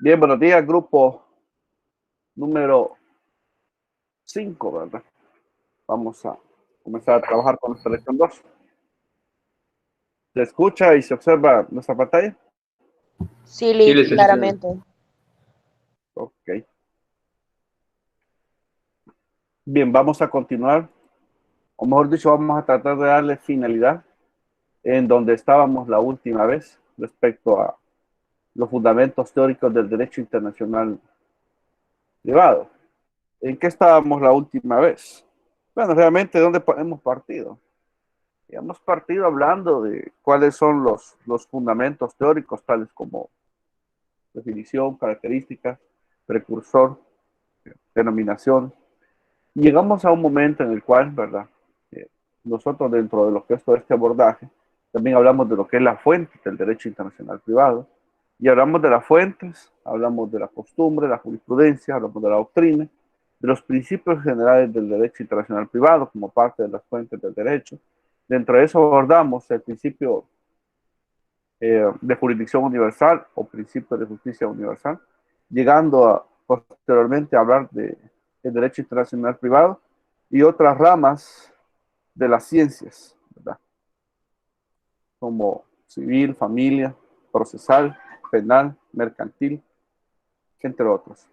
Bien, buenos días, grupo número 5, ¿verdad? Vamos a comenzar a trabajar con nuestra lección 2. ¿Se escucha y se observa nuestra pantalla? Sí, Sí, Liz, licenciado. claramente. Ok. Bien, vamos a continuar, o mejor dicho, vamos a tratar de darle finalidad en donde estábamos la última vez respecto a los fundamentos teóricos del derecho internacional privado. ¿En qué estábamos la última vez? Bueno, realmente, ¿dónde hemos partido? Hemos partido hablando de cuáles son los fundamentos teóricos, tales como definición, características, precursor, denominación. Y llegamos a un momento en el cual, ¿verdad? Eh, Nosotros dentro de lo que es todo este abordaje, también hablamos de lo que es la fuente del derecho internacional privado. Y hablamos de las fuentes, hablamos de la costumbre, la jurisprudencia, hablamos de la doctrina, de los principios generales del derecho internacional privado como parte de las fuentes del derecho. Dentro de eso abordamos el principio de jurisdicción universal o principio de justicia universal, llegando a, posteriormente a hablar de el derecho internacional privado y otras ramas de las ciencias, ¿verdad? Como civil, familia, procesal, penal, mercantil, entre otros.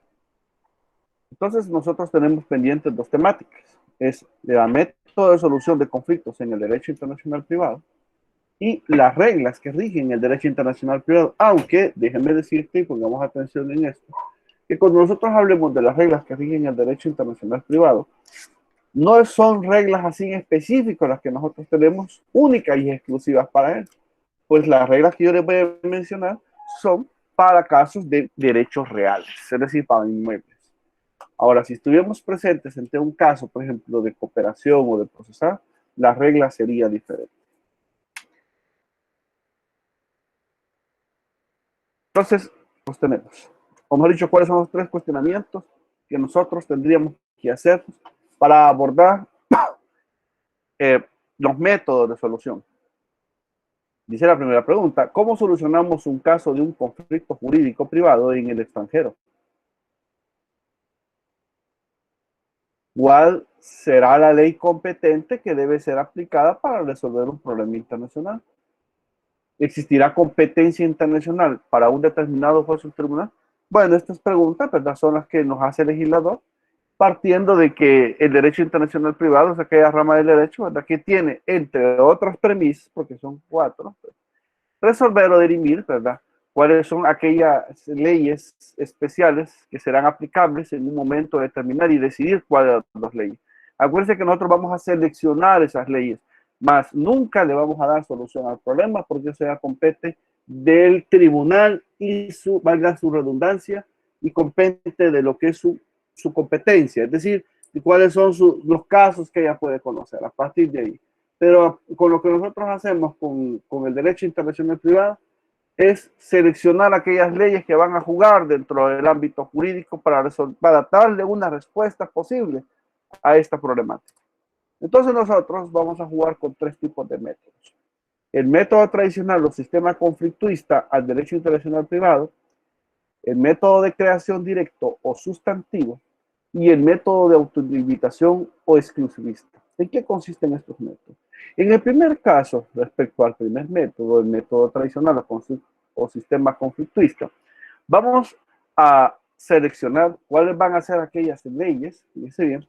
Entonces nosotros tenemos pendientes dos temáticas. Es el método de solución de conflictos en el derecho internacional privado y las reglas que rigen el derecho internacional privado, aunque déjenme decirte y pongamos atención en esto, que cuando nosotros hablemos de las reglas que rigen el derecho internacional privado, no son reglas así específicas las que nosotros tenemos únicas y exclusivas para él, pues las reglas que yo les voy a mencionar son para casos de derechos reales, es decir, para inmuebles. Ahora, si estuviéramos presentes ante un caso, por ejemplo, de cooperación o de procesar, la regla sería diferente. Entonces, pues tenemos, como he dicho, cuáles son los tres cuestionamientos que nosotros tendríamos que hacer para abordar eh, los métodos de solución. Dice la primera pregunta, ¿cómo solucionamos un caso de un conflicto jurídico privado en el extranjero? ¿Cuál será la ley competente que debe ser aplicada para resolver un problema internacional? ¿Existirá competencia internacional para un determinado juez o tribunal? Bueno, estas preguntas, ¿verdad?, son las que nos hace el legislador, partiendo de que el derecho internacional privado es aquella rama del derecho, ¿verdad?, que tiene, entre otras premisas, porque son cuatro, resolver o dirimir, ¿verdad?, cuáles son aquellas leyes especiales que serán aplicables en un momento determinado y decidir cuáles son las leyes. Acuérdense que nosotros vamos a seleccionar esas leyes, mas nunca le vamos a dar solución al problema porque eso ya compete del tribunal y valga su redundancia, y compete de lo que es su competencia, es decir, de cuáles son los casos que ella puede conocer a partir de ahí. Pero con lo que nosotros hacemos con el derecho internacional privado es seleccionar aquellas leyes que van a jugar dentro del ámbito jurídico para darle una respuesta posible a esta problemática. Entonces nosotros vamos a jugar con tres tipos de métodos. El método tradicional o sistema conflictuista al derecho internacional privado, el método de creación directo o sustantivo y el método de autolimitación o exclusivista. ¿En qué consisten estos métodos? En el primer caso, respecto al primer método, el método tradicional o sistema conflictuista, vamos a seleccionar cuáles van a ser aquellas leyes, fíjense bien,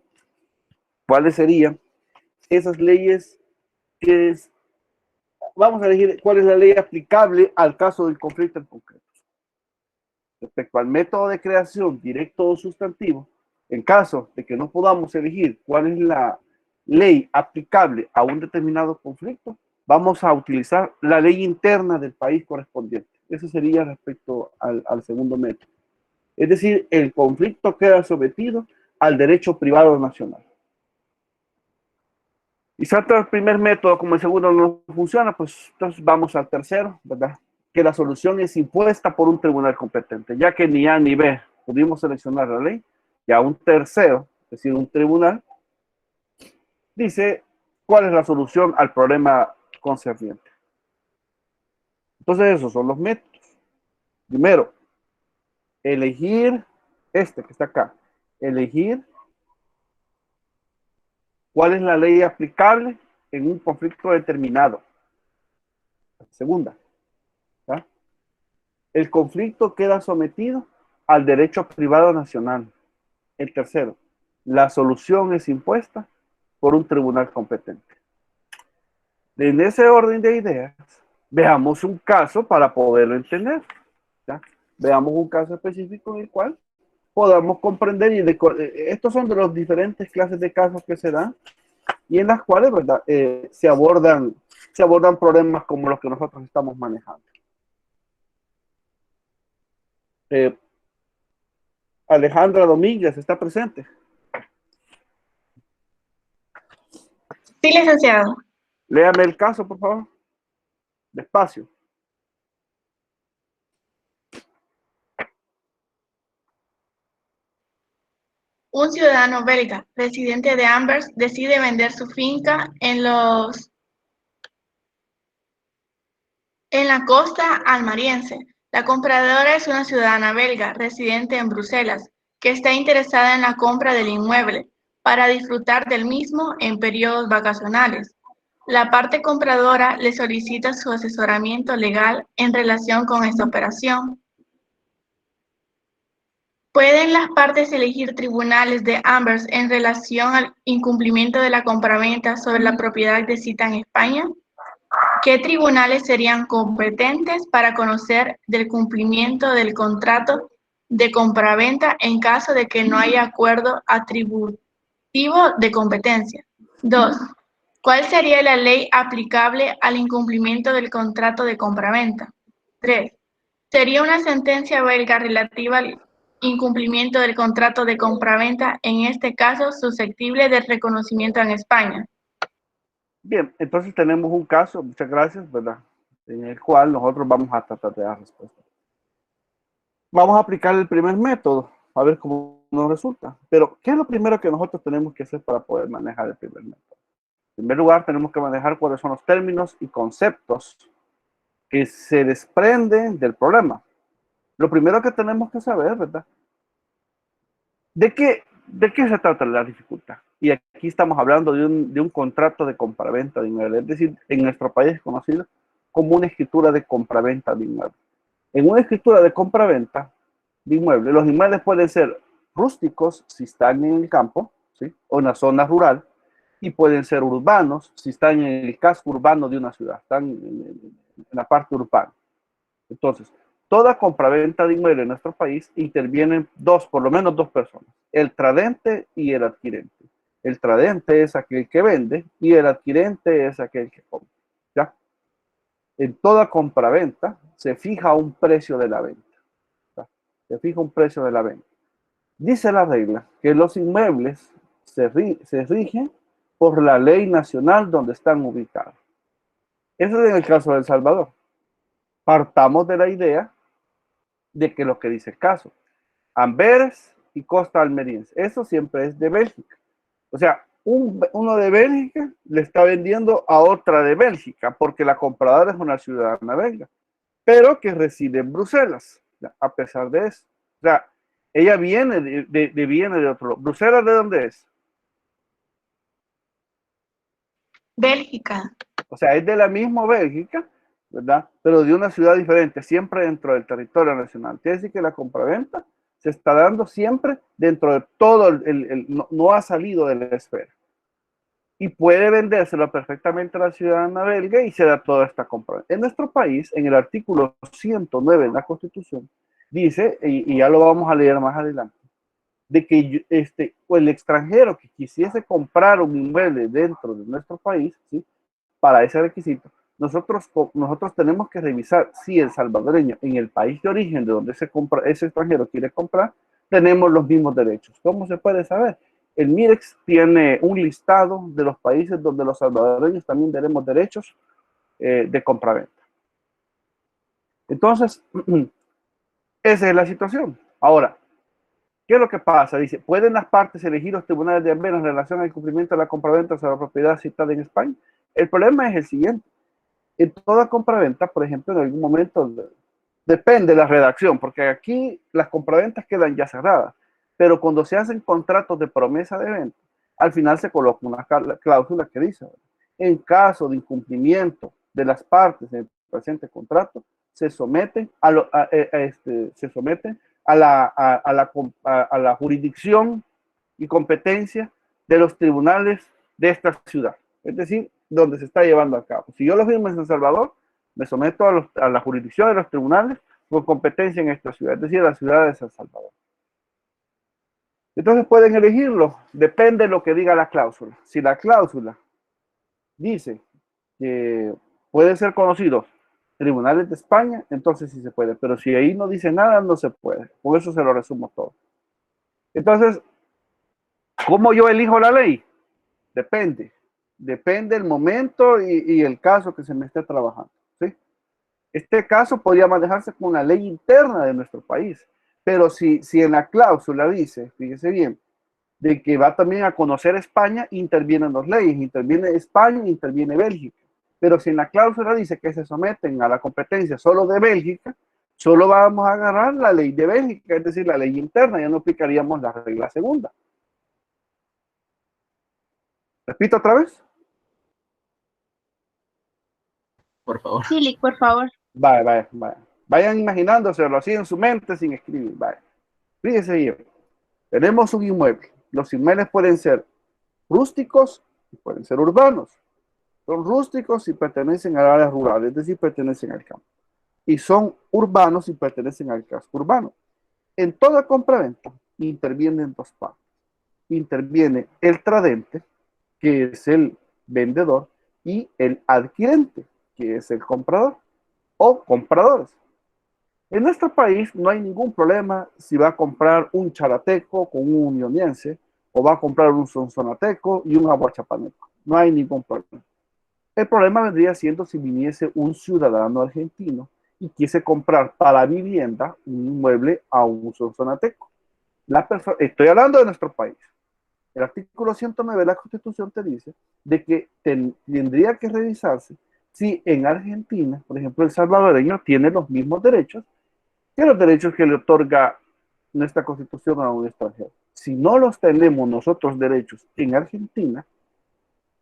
cuáles serían esas leyes que vamos a elegir cuál es la ley aplicable al caso del conflicto en concreto. Respecto al método de creación directo o sustantivo, en caso de que no podamos elegir cuál es la ley aplicable a un determinado conflicto, vamos a utilizar la ley interna del país correspondiente. Eso sería respecto al segundo método. Es decir, el conflicto queda sometido al derecho privado nacional. Y salta el primer método, como el segundo no funciona, pues entonces vamos al tercero, ¿verdad? Que la solución es impuesta por un tribunal competente, ya que ni A ni B pudimos seleccionar la ley, y a un tercero, es decir, un tribunal, dice cuál es la solución al problema concerniente. Entonces esos son los métodos. Primero, elegir este que está acá, elegir cuál es la ley aplicable en un conflicto determinado. Segunda, ¿tá? El conflicto queda sometido al derecho privado nacional. El tercero, la solución es impuesta por un tribunal competente. En ese orden de ideas, veamos un caso para poderlo entender. ¿Ya? Veamos un caso específico en el cual podamos comprender, y estos son de los diferentes clases de casos que se dan y en las cuales, ¿verdad? Se abordan problemas como los que nosotros estamos manejando. Alejandra Domínguez está presente. Sí, licenciado. Léame el caso, por favor. Despacio. Un ciudadano belga, residente de Anvers, decide vender su finca en la costa almeriense. La compradora es una ciudadana belga, residente en Bruselas, que está interesada en la compra del inmueble para disfrutar del mismo en periodos vacacionales. La parte compradora le solicita su asesoramiento legal en relación con esta operación. ¿Pueden las partes elegir tribunales de Anvers en relación al incumplimiento de la compraventa sobre la propiedad de cita en España? ¿Qué tribunales serían competentes para conocer del cumplimiento del contrato de compraventa en caso de que no haya acuerdo atributivo de competencia? 2. ¿Cuál sería la ley aplicable al incumplimiento del contrato de compraventa? 3. ¿Sería una sentencia belga relativa al incumplimiento del contrato de compraventa, en este caso susceptible de reconocimiento en España? Bien, entonces tenemos un caso, muchas gracias, ¿verdad? En el cual nosotros vamos a tratar de dar respuesta. Vamos a aplicar el primer método, a ver cómo nos resulta. Pero, ¿qué es lo primero que nosotros tenemos que hacer para poder manejar el primer método? En primer lugar, tenemos que manejar cuáles son los términos y conceptos que se desprenden del problema. Lo primero que tenemos que saber, ¿verdad? ¿De qué se trata la dificultad? Y aquí estamos hablando de un contrato de compraventa de inmueble, es decir, en nuestro país es conocido como una escritura de compraventa de inmueble. En una escritura de compraventa de inmueble, los inmuebles pueden ser rústicos si están en el campo, ¿sí? O en la zona rural, y pueden ser urbanos si están en el casco urbano de una ciudad, están en la parte urbana. Entonces, toda compraventa de inmueble en nuestro país intervienen por lo menos dos personas, el tradente y el adquirente. El tradente es aquel que vende y el adquirente es aquel que compra. ¿Ya? En toda compraventa se fija un precio de la venta. ¿Ya? Se fija un precio de la venta. Dice la regla que los inmuebles se rigen por la ley nacional donde están ubicados. Eso es en el caso de El Salvador. Partamos de la idea de que lo que dice el caso, Amberes y Costa Almeriense, eso siempre es de Bélgica. O sea, uno de Bélgica le está vendiendo a otra de Bélgica, porque la compradora es una ciudadana belga, pero que reside en Bruselas, a pesar de eso. O sea, ella viene viene de otro. ¿Bruselas de dónde es? Bélgica. O sea, es de la misma Bélgica, ¿verdad? Pero de una ciudad diferente, siempre dentro del territorio nacional. Quiere decir que la compraventa se está dando siempre dentro de todo, no ha salido de la esfera. Y puede vendérselo perfectamente a la ciudadana belga y se da toda esta compra. En nuestro país, en el artículo 109 de la Constitución, dice, y ya lo vamos a leer más adelante, de que el extranjero que quisiese comprar un inmueble dentro de nuestro país, ¿sí? Para ese requisito, nosotros tenemos que revisar si el salvadoreño en el país de origen de donde ese extranjero quiere comprar, tenemos los mismos derechos. ¿Cómo se puede saber? El MIREX tiene un listado de los países donde los salvadoreños también tenemos derechos de compraventa. Entonces, esa es la situación. Ahora, ¿qué es lo que pasa? Dice, ¿pueden las partes elegir los tribunales de Amberes en relación al cumplimiento de la compraventa sobre la propiedad citada en España? El problema es el siguiente. En toda compraventa, por ejemplo, en algún momento Depende de la redacción, porque aquí las compraventas quedan ya cerradas, pero cuando se hacen contratos de promesa de venta, al final se coloca una cláusula que dice, en caso de incumplimiento de las partes del presente contrato, se someten se someten a la jurisdicción y competencia de los tribunales de esta ciudad, es decir, donde se está llevando a cabo. Si yo lo firmo en San Salvador, me someto a la jurisdicción de los tribunales con competencia en esta ciudad, es decir, la ciudad de San Salvador. Entonces pueden elegirlo, depende de lo que diga la cláusula. Si la cláusula dice que pueden ser conocidos tribunales de España, entonces sí se puede, pero si ahí no dice nada, no se puede. Por eso se lo resumo todo. Entonces, ¿cómo yo elijo la ley? Depende. Depende el momento y el caso que se me esté trabajando. ¿Sí? Este caso podría manejarse con una ley interna de nuestro país, pero si en la cláusula dice, fíjese bien, de que va también a conocer España, intervienen dos leyes, interviene España e interviene Bélgica. Pero si en la cláusula dice que se someten a la competencia solo de Bélgica, solo vamos a agarrar la ley de Bélgica, es decir, la ley interna, ya no aplicaríamos la regla segunda. Repito otra vez. Por favor. Sí, por favor. Vaya. Vayan imaginándoselo así en su mente sin escribir. Vaya. Fíjense bien. Tenemos un inmueble. Los inmuebles pueden ser rústicos y pueden ser urbanos. Son rústicos y pertenecen al área rural, es decir, pertenecen al campo. Y son urbanos y pertenecen al casco urbano. En toda compraventa intervienen dos partes. Interviene el tradente, que es el vendedor, y el adquirente, que es el comprador o compradores. En nuestro país no hay ningún problema si va a comprar un charateco con un unioniense o va a comprar un sonsonateco y un aguachapaneco. No hay ningún problema. El problema vendría siendo si viniese un ciudadano argentino y quise comprar para vivienda un inmueble a un sonsonateco. Estoy hablando de nuestro país. El artículo 109 de la Constitución te dice de que tendría que revisarse si en Argentina, por ejemplo, el salvadoreño tiene los mismos derechos que los derechos que le otorga nuestra Constitución a un extranjero. Si no los tenemos nosotros derechos en Argentina,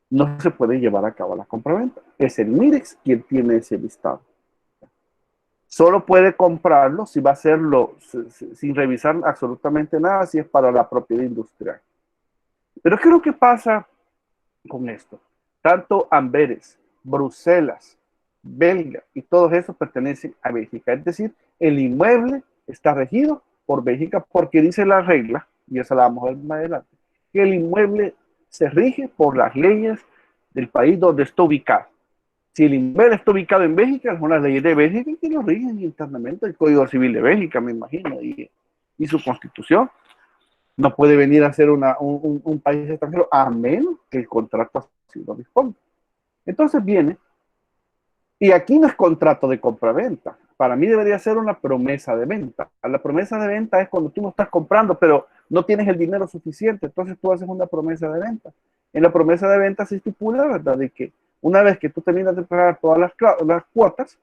no se puede llevar a cabo la compraventa. Es el MIREX quien tiene ese listado. Solo puede comprarlo si va a hacerlo sin revisar absolutamente nada, si es para la propiedad industrial. Pero ¿qué es lo que pasa con esto? Tanto Amberes, Bruselas, Belga y todos esos pertenecen a Bélgica. Es decir, el inmueble está regido por Bélgica porque dice la regla, y esa la vamos a ver más adelante, que el inmueble se rige por las leyes del país donde está ubicado. Si el inmueble está ubicado en Bélgica, son las leyes de Bélgica que lo rigen internamente, el Código Civil de Bélgica, me imagino, y su constitución. No puede venir a ser un país extranjero a menos que el contrato así lo disponga. Entonces viene, y aquí no es contrato de compra-venta. Para mí debería ser una promesa de venta. La promesa de venta es cuando tú no estás comprando, pero no tienes el dinero suficiente, entonces tú haces una promesa de venta. En la promesa de venta se estipula, ¿verdad?, de que una vez que tú terminas de pagar todas las cuotas,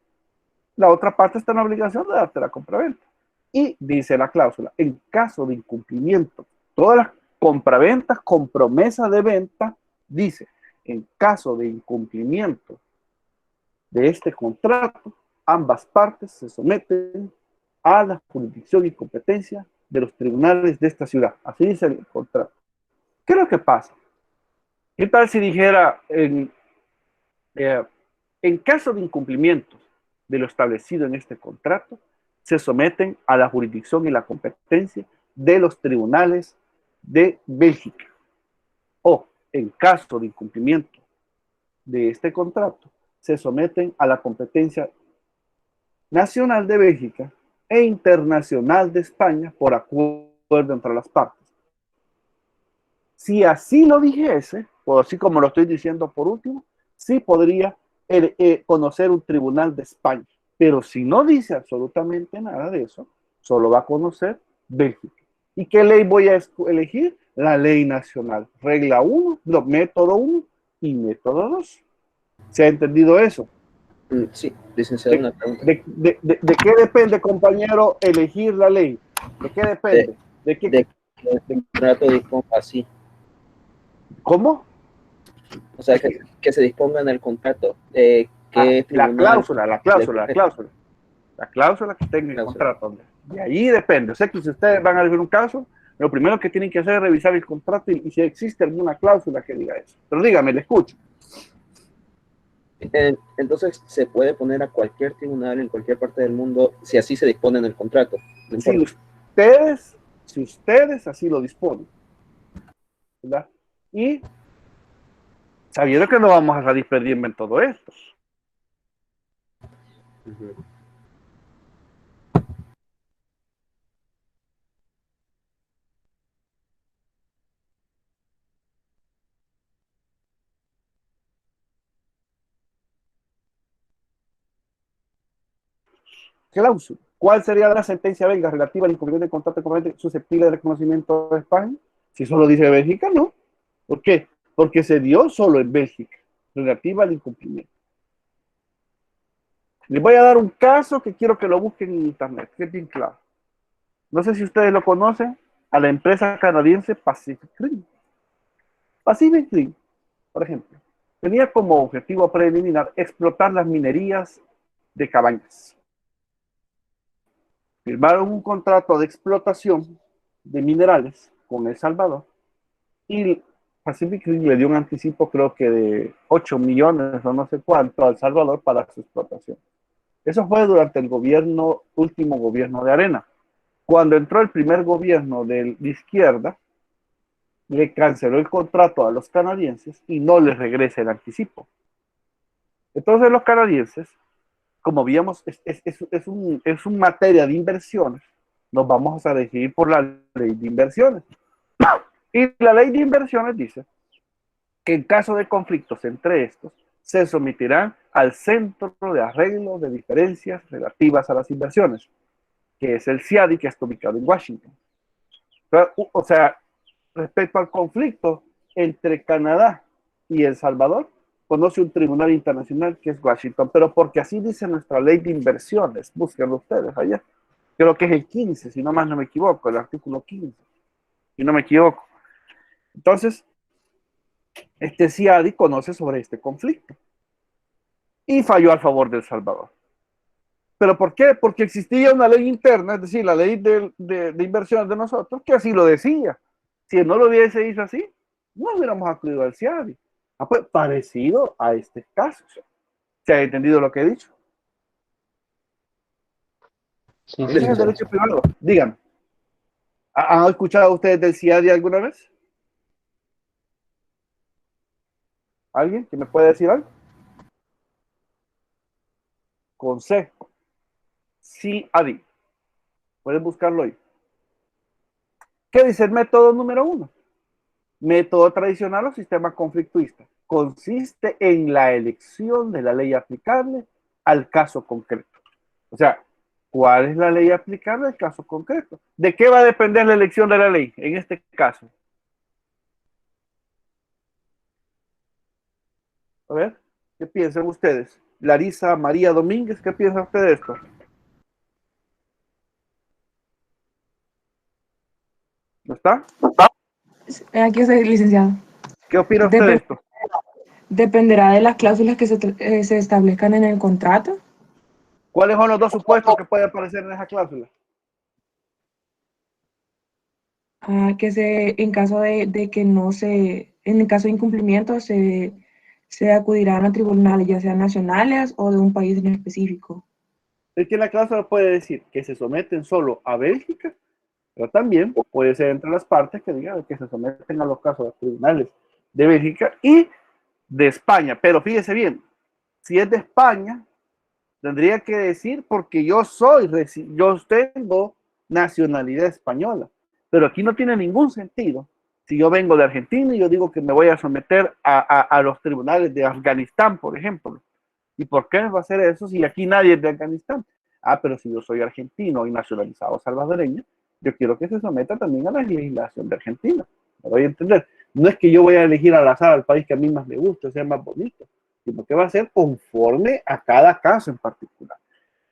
la otra parte está en la obligación de darte la compra-venta. Y dice la cláusula, en caso de incumplimiento, todas las compraventas con promesa de venta, dice, en caso de incumplimiento de este contrato, ambas partes se someten a la jurisdicción y competencia de los tribunales de esta ciudad. Así dice el contrato. ¿Qué es lo que pasa? ¿Qué tal si dijera, en caso de incumplimiento de lo establecido en este contrato, se someten a la jurisdicción y la competencia de los tribunales de Bélgica? O, en caso de incumplimiento de este contrato, se someten a la competencia nacional de Bélgica e internacional de España por acuerdo entre las partes. Si así lo dijese, o así como lo estoy diciendo por último, sí podría conocer un tribunal de España. Pero si no dice absolutamente nada de eso, solo va a conocer Bélgica. ¿Y qué ley voy a elegir? La ley nacional. Regla 1, método 1 y método 2. ¿Se ha entendido eso? Sí, licenciado, una pregunta. ¿De qué depende, compañero, elegir la ley? ¿De qué depende? ¿De qué? De que el contrato disponga así. ¿Cómo? O sea, que se disponga en el contrato. ¿Qué La tribunal cláusula, le compete? la cláusula que tenga el Cláusula. contrato, hombre. De ahí depende. O sea que si ustedes van a ver un caso, lo primero que tienen que hacer es revisar el contrato y si existe alguna cláusula que diga eso. Pero dígame, le escucho. Entonces, se puede poner a cualquier tribunal en cualquier parte del mundo si así se dispone en el contrato. No Si importa. ustedes así lo disponen, ¿verdad? Y sabiendo que no vamos a salir perdiendo en todo esto. Ujú. Cláusula. ¿Cuál sería la sentencia belga relativa al incumplimiento del contrato económico susceptible de reconocimiento de España? Si solo dice Bélgica, no. ¿Por qué? Porque se dio solo en Bélgica, relativa al incumplimiento. Les voy a dar un caso que quiero que lo busquen en internet, que es bien claro. No sé si ustedes lo conocen, a la empresa canadiense Pacific Rim. Pacific Rim, por ejemplo, tenía como objetivo preliminar explotar las minerías de Cabañas. Firmaron un contrato de explotación de minerales con El Salvador y Pacific Rim le dio un anticipo, creo que de 8 millones o no sé cuánto a El Salvador para su explotación. Eso fue durante el último gobierno de Arena. Cuando entró el primer gobierno de izquierda, le canceló el contrato a los canadienses y no les regresa el anticipo. Entonces los canadienses, como veíamos, es un materia de inversiones, nos vamos a decidir por la ley de inversiones. Y la ley de inversiones dice que en caso de conflictos entre estos, se someterán al Centro de Arreglo de Diferencias Relativas a las Inversiones, que es el CIADI, que está ubicado en Washington. O sea, respecto al conflicto entre Canadá y El Salvador, conoce un tribunal internacional que es Washington, pero porque así dice nuestra ley de inversiones, búsquenlo ustedes allá. Creo que es el 15, si no más no me equivoco, el artículo 15, si no me equivoco. Entonces, este CIADI conoce sobre este conflicto y falló a favor de El Salvador. ¿Pero por qué? Porque existía una ley interna, es decir, la ley de inversiones de nosotros, que así lo decía. Si no lo hubiese hecho así, no hubiéramos acudido al CIADI. Pues parecido a este caso. ¿Se ha entendido lo que he dicho? Sí, Ese es el licenciado. derecho privado. Díganme, ¿han escuchado ustedes del CIADI alguna vez? ¿Alguien que me puede decir algo? Con C. CIADI. Pueden buscarlo ahí. ¿Qué dice el método número 1? Método tradicional o sistema conflictuista. Consiste en la elección de la ley aplicable al caso concreto. O sea, ¿cuál es la ley aplicable al caso concreto? ¿De qué va a depender la elección de la ley en este caso? A ver, ¿qué piensan ustedes? Larisa María Domínguez, ¿qué piensa usted de esto? ¿No está? Aquí estoy, licenciado. ¿Qué opina usted de esto? Dependerá de las cláusulas que se establezcan en el contrato. ¿Cuáles son los dos supuestos que pueden aparecer en esa cláusula? En caso de que no se, en el caso de incumplimiento, se acudirán a tribunales, ya sean nacionales o de un país en específico. Es que la cláusula puede decir que se someten solo a Bélgica, pero también puede ser entre las partes que digan que se someten a los casos de los tribunales de Bélgica y de España. Pero fíjese bien, si es de España, tendría que decir porque yo tengo nacionalidad española. Pero aquí no tiene ningún sentido. Si yo vengo de Argentina y yo digo que me voy a someter a los tribunales de Afganistán, por ejemplo. ¿Y por qué me va a hacer eso si aquí nadie es de Afganistán? Pero si yo soy argentino y nacionalizado salvadoreño, yo quiero que se someta también a la legislación de Argentina. Me voy a entender. No es que yo voy a elegir al azar al país que a mí más me guste, sea más bonito. sino que va a ser conforme a cada caso en particular.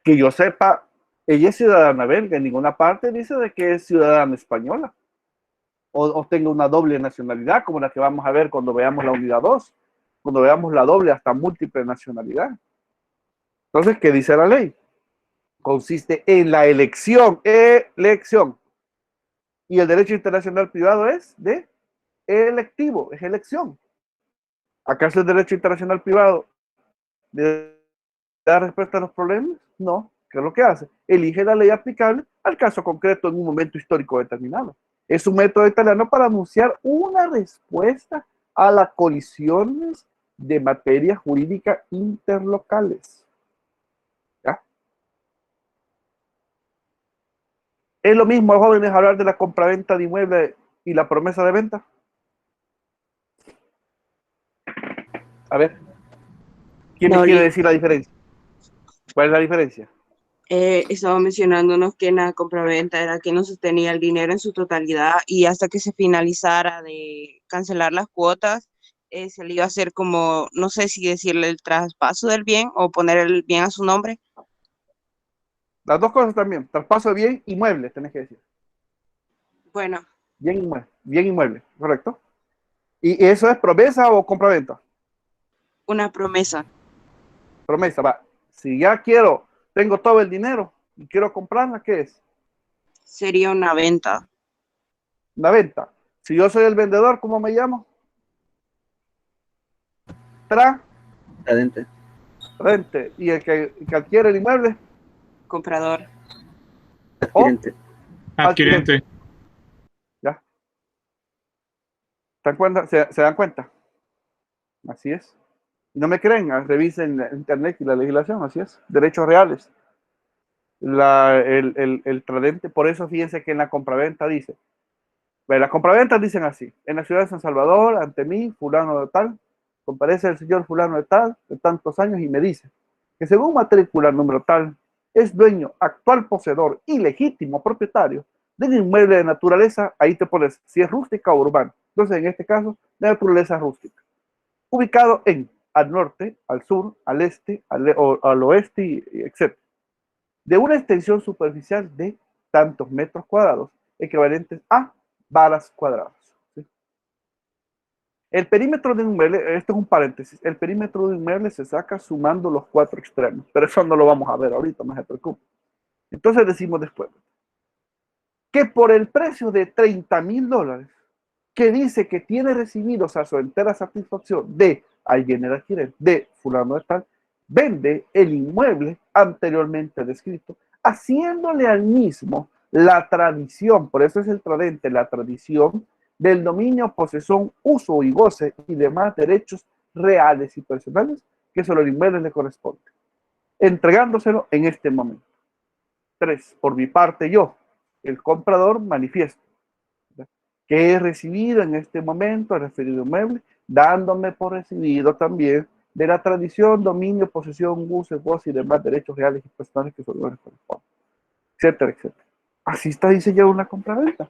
Que yo sepa, ella es ciudadana belga, en ninguna parte dice de que es ciudadana española o tenga una doble nacionalidad, como la que vamos a ver cuando veamos la unidad 2, cuando veamos la doble hasta múltiple nacionalidad. Entonces, ¿qué dice la ley? Consiste en la elección. Y el derecho internacional privado es de electivo, es elección. ¿Acaso el derecho internacional privado de dar respuesta a los problemas? No. ¿Qué es lo que hace? Elige la ley aplicable al caso concreto en un momento histórico determinado. Es un método italiano para anunciar una respuesta a las colisiones de materia jurídica interlocales. ¿Ya? Es lo mismo, jóvenes, hablar de la compraventa de inmueble y la promesa de venta. A ver, ¿quién me quiere decir la diferencia? ¿Cuál es la diferencia? Estaba mencionándonos que en la compraventa era que no se tenía el dinero en su totalidad y hasta que se finalizara de cancelar las cuotas, se le iba a hacer como, no sé si decirle el traspaso del bien o poner el bien a su nombre. Las dos cosas también, traspaso de bien inmueble, tenés que decir. Bueno, Bien inmueble, correcto. ¿Y eso es promesa o compraventa? una promesa. Promesa, va. Si ya quiero, tengo todo el dinero y quiero comprarla, ¿qué es? Sería una venta. Una venta. Si yo soy el vendedor, ¿cómo me llamo? Tradente. Rente. ¿Y el que adquiere el inmueble? Comprador. Adquirente. Adquirente. ¿Ya? ¿Se dan cuenta? Así es. Y no me creen, revisen internet y la legislación, así es. Derechos reales. El tradente, por eso fíjense que en la compraventa dice, las compraventas dicen así: en la ciudad de San Salvador, ante mí, fulano de tal, comparece el señor fulano de tal, de tantos años, y me dice que según matrícula número tal, es dueño, actual poseedor y legítimo propietario de un inmueble de naturaleza, ahí te pones si es rústica o urbana. Entonces, en este caso, de naturaleza rústica, ubicado al norte, al sur, al este, al oeste, etc. De una extensión superficial de tantos metros cuadrados, equivalentes a varas cuadradas. ¿Sí? El perímetro de un inmueble, esto es un paréntesis, el perímetro de un inmueble se saca sumando los 4 extremos, pero eso no lo vamos a ver ahorita, no se preocupe. Entonces decimos después que por el precio de $30,000, que dice que tiene recibidos a su entera satisfacción de alguien el adquirente, de fulano de tal, vende el inmueble anteriormente descrito, haciéndole al mismo la tradición, por eso es el tradente, la tradición del dominio, posesión, uso y goce y demás derechos reales y personales que solo el inmueble le corresponde, entregándoselo en este momento. 3. Por mi parte yo, el comprador, manifiesto que he recibido en este momento el referido inmueble, dándome por recibido también de la tradición, dominio, posesión, uso, goce y demás derechos reales y personales que solo les corresponden, etcétera, etcétera. Así está diseñada una compraventa.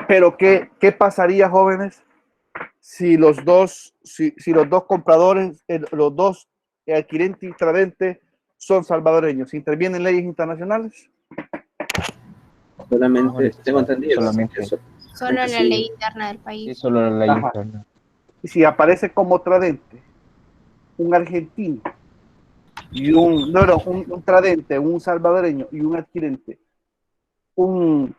Pero ¿qué pasaría, jóvenes, si los dos compradores, los dos adquirente y tradente son salvadoreños? ¿Intervienen leyes internacionales? Solamente, tengo entendido. Solamente. Solo la ley interna del país. Sí, solo la ley Ajá. interna. Y si aparece como tradente un argentino y un tradente, un salvadoreño y un adquirente, una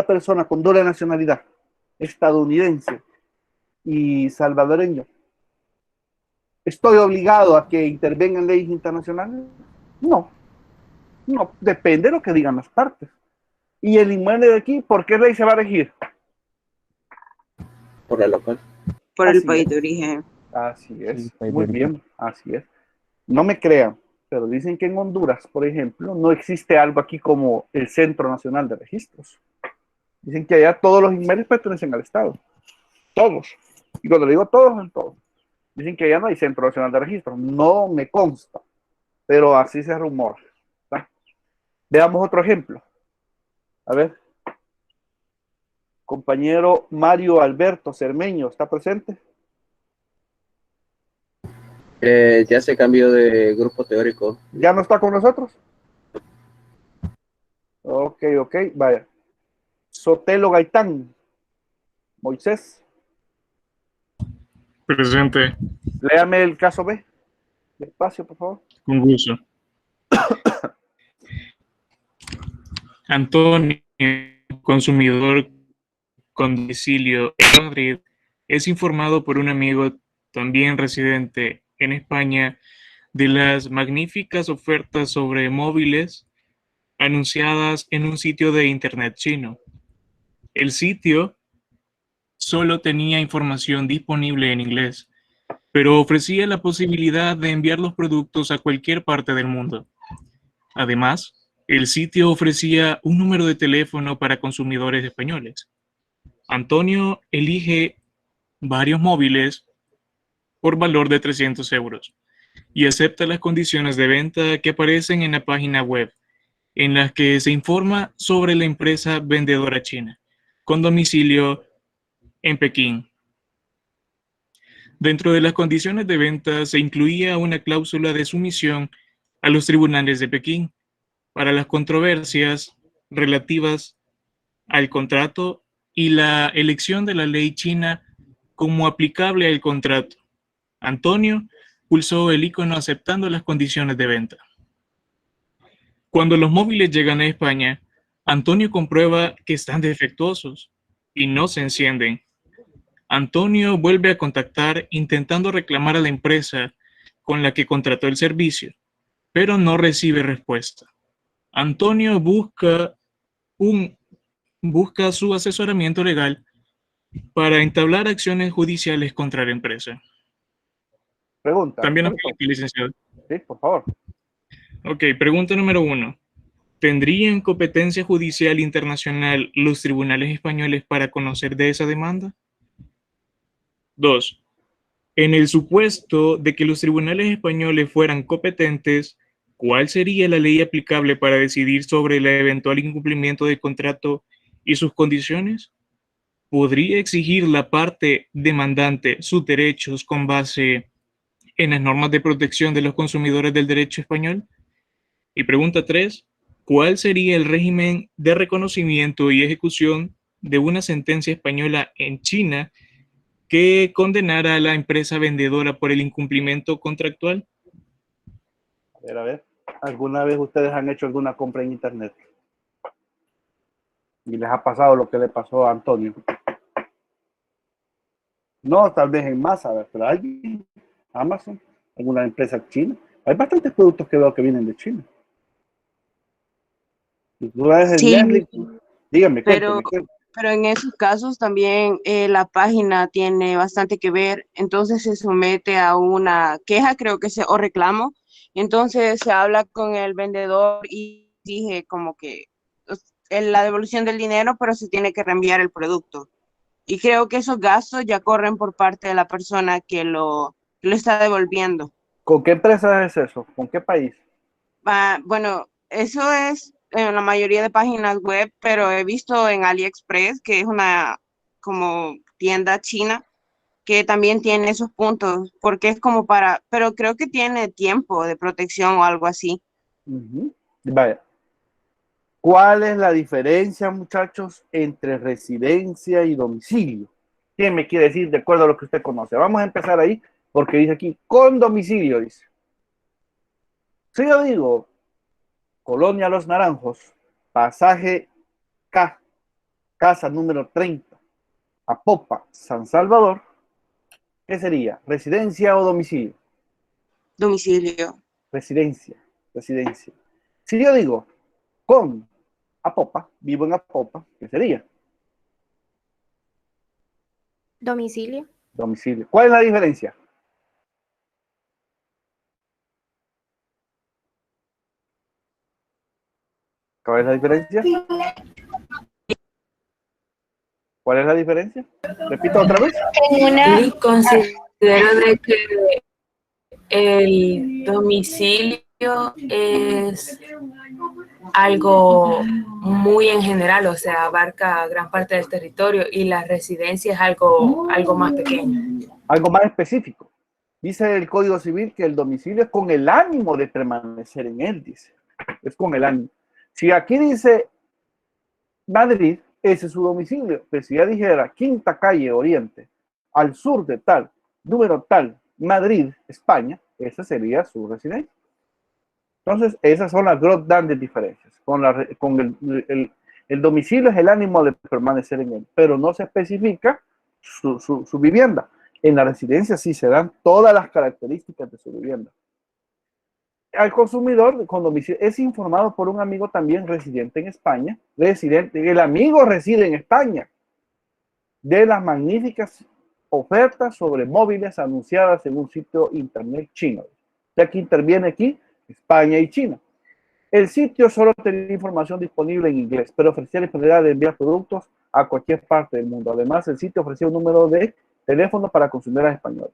persona con doble nacionalidad, estadounidense y salvadoreño, ¿estoy obligado a que intervengan leyes internacionales? No, depende de lo que digan las partes. Y el inmueble de aquí, ¿por qué ley se va a regir? Por la local. Por Así el país es. de origen. Así es, Sí, país muy de bien, así es. No me crean, pero dicen que en Honduras, por ejemplo, no existe algo aquí como el Centro Nacional de Registros. Dicen que allá todos los inmuebles pertenecen al Estado. Todos. Y cuando digo todos, en todos. Dicen que allá no hay Centro Nacional de Registros. No me consta, pero así se rumora. ¿Tá? Veamos otro ejemplo. A ver. Compañero Mario Alberto Cermeño, ¿está presente? Ya se cambió de grupo teórico. ¿Ya no está con nosotros? Ok, vaya. Sotelo Gaitán. Moisés, Presente, léame el caso B. Despacio, por favor. con gusto. Antonio, consumidor con domicilio en Madrid, es informado por un amigo también residente en España de las magníficas ofertas sobre móviles anunciadas en un sitio de internet chino. El sitio solo tenía información disponible en inglés, pero ofrecía la posibilidad de enviar los productos a cualquier parte del mundo. Además, el sitio ofrecía un número de teléfono para consumidores españoles. Antonio elige varios móviles por valor de 300 euros y acepta las condiciones de venta que aparecen en la página web, en las que se informa sobre la empresa vendedora china, con domicilio en Pekín. Dentro de las condiciones de venta se incluía una cláusula de sumisión a los tribunales de Pekín para las controversias relativas al contrato y la elección de la ley china como aplicable al contrato. Antonio pulsó el icono aceptando las condiciones de venta. Cuando los móviles llegan a España, Antonio comprueba que están defectuosos y no se encienden. Antonio vuelve a contactar intentando reclamar a la empresa con la que contrató el servicio, pero no recibe respuesta. Antonio busca su asesoramiento legal para entablar acciones judiciales contra la empresa. Pregunta. También aplica, licenciado. Sí, por favor. Ok, pregunta número 1. ¿Tendrían competencia judicial internacional los tribunales españoles para conocer de esa demanda? 2. En el supuesto de que los tribunales españoles fueran competentes, ¿cuál sería la ley aplicable para decidir sobre el eventual incumplimiento del contrato y sus condiciones? ¿Podría exigir la parte demandante sus derechos con base en las normas de protección de los consumidores del derecho español? Y pregunta 3. ¿Cuál sería el régimen de reconocimiento y ejecución de una sentencia española en China que condenara a la empresa vendedora por el incumplimiento contractual? A ver. ¿Alguna vez ustedes han hecho alguna compra en internet? Y les ha pasado lo que le pasó a Antonio. No, tal vez en masa, pero alguien, Amazon, alguna empresa china. Hay bastantes productos que veo que vienen de China. Y tú ves el Sí, Netflix, dígame, pero cuénteme. pero en esos casos también la página tiene bastante que ver, entonces se somete a una queja, creo que o reclamo, entonces se habla con el vendedor y dije como que la devolución del dinero, pero se tiene que reenviar el producto. Y creo que esos gastos ya corren por parte de la persona que lo está devolviendo. ¿Con qué empresa es eso? ¿Con qué país? Bueno, eso es en la mayoría de páginas web, pero he visto en AliExpress, que es una como tienda china, que también tiene esos puntos, porque es como pero creo que tiene tiempo de protección o algo así. Vaya. ¿Cuál es la diferencia, muchachos, entre residencia y domicilio? ¿Quién me quiere decir de acuerdo a lo que usted conoce? Vamos a empezar ahí, porque dice aquí, con domicilio, dice. Si yo digo, Colonia Los Naranjos, pasaje K, casa número 30, Apopa, San Salvador, ¿qué sería? ¿Residencia o domicilio? Domicilio. Residencia. Si yo digo, con Apopa, vivo en Apopa, ¿qué sería? Domicilio. Domicilio. ¿Cuál es la diferencia? ¿Cuál es la diferencia? ¿Cuál es la diferencia? Repito otra vez. Y considero de que el domicilio es algo muy en general, o sea, abarca gran parte del territorio, y la residencia es algo más pequeño. Algo más específico. Dice el Código Civil que el domicilio es con el ánimo de permanecer en él, dice. Es con el ánimo. Si aquí dice Madrid, ese es su domicilio. Pero si ya dijera Quinta Calle Oriente, al sur de tal, número tal, Madrid, España, esa sería su residencia. Entonces, esas son las grandes diferencias. El domicilio es el ánimo de permanecer en él, pero no se especifica su vivienda. En la residencia sí se dan todas las características de su vivienda. Al consumidor con domicilio es informado por un amigo también residente en España. El amigo reside en España de las magníficas ofertas sobre móviles anunciadas en un sitio internet chino. Ya que interviene aquí España y China. El sitio solo tenía información disponible en inglés, pero ofrecía la disponibilidad de enviar productos a cualquier parte del mundo. Además, el sitio ofrecía un número de teléfono para consumidores españoles.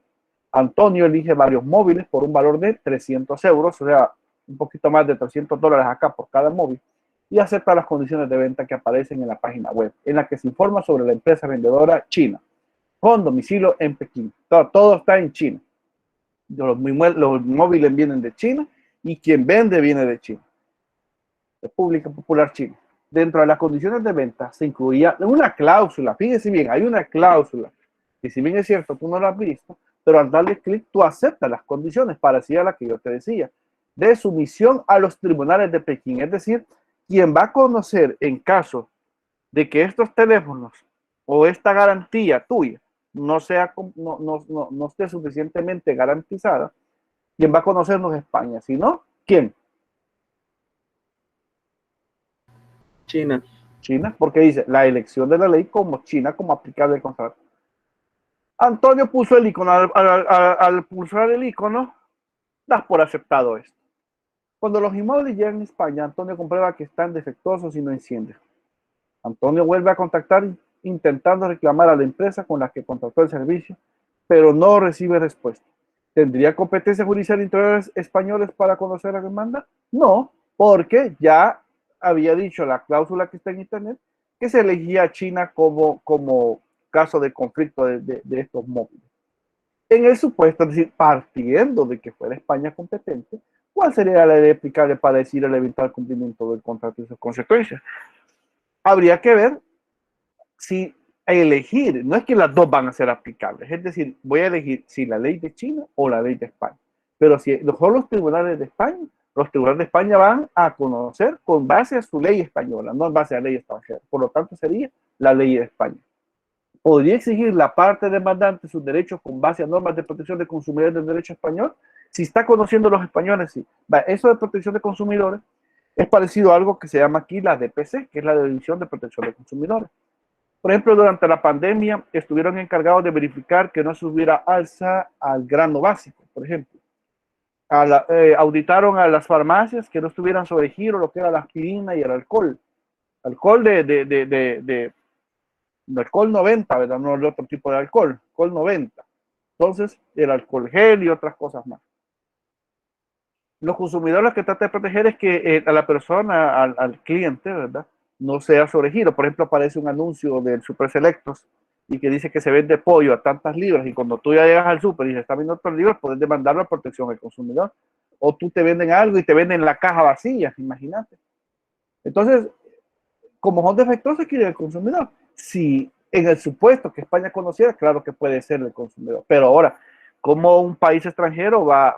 Antonio elige varios móviles por un valor de 300 euros, o sea, un poquito más de $300 acá por cada móvil, y acepta las condiciones de venta que aparecen en la página web, en la que se informa sobre la empresa vendedora china, con domicilio en Pekín. Todo está en China. Los móviles vienen de China y quien vende viene de China. República Popular China. Dentro de las condiciones de venta se incluía una cláusula, fíjese bien, hay una cláusula, que si bien es cierto, tú no la has visto, pero al darle clic tú aceptas las condiciones, parecida a la que yo te decía, de sumisión a los tribunales de Pekín. Es decir, quien va a conocer en caso de que estos teléfonos o esta garantía tuya no esté suficientemente garantizada, quien va a conocer no es España, sino ¿quién? China. China, porque dice la elección de la ley como China como aplicable el contrato. Antonio puso el icono, al pulsar el icono, das por aceptado esto. Cuando los inmuebles llegan a España, Antonio comprueba que están defectuosos y no encienden. Antonio vuelve a contactar intentando reclamar a la empresa con la que contrató el servicio, pero no recibe respuesta. ¿Tendría competencia judicial interiores españoles para conocer la demanda? No, porque ya había dicho la cláusula que está en internet que se elegía a China como caso de conflicto de estos móviles. En el supuesto, es decir, partiendo de que fuera España competente, ¿cuál sería la ley aplicable para decir el eventual cumplimiento del contrato y sus consecuencias? Habría que ver si elegir, no es que las dos van a ser aplicables, es decir, voy a elegir si la ley de China o la ley de España. Pero si son los tribunales de España, los tribunales de España van a conocer con base a su ley española, no en base a la ley extranjera. Por lo tanto, sería la ley de España. ¿Podría exigir la parte demandante sus derechos con base a normas de protección de consumidores del derecho español? Si está conociendo los españoles, sí. Eso de protección de consumidores es parecido a algo que se llama aquí la DPC, que es la División de Protección de Consumidores. Por ejemplo, durante la pandemia estuvieron encargados de verificar que no se hubiera alza al grano básico, por ejemplo. Auditaron a las farmacias que no estuvieran sobre giro lo que era la aspirina y el alcohol. Alcohol alcohol 90, ¿verdad? No el otro tipo de alcohol 90. Entonces, el alcohol gel y otras cosas más. Los consumidores que trata de proteger es que a la persona, al cliente, ¿verdad? No sea sobre giro. Por ejemplo, aparece un anuncio del Super Selectos y que dice que se vende pollo a tantas libras y cuando tú ya llegas al super y se está viendo otras libras, puedes demandar la protección del consumidor. O tú te venden algo y te venden la caja vacía, imagínate. Entonces, como son defectuosos, quiere el consumidor. Si en el supuesto que España conociera, claro que puede ser el consumidor. Pero ahora, ¿cómo un país extranjero va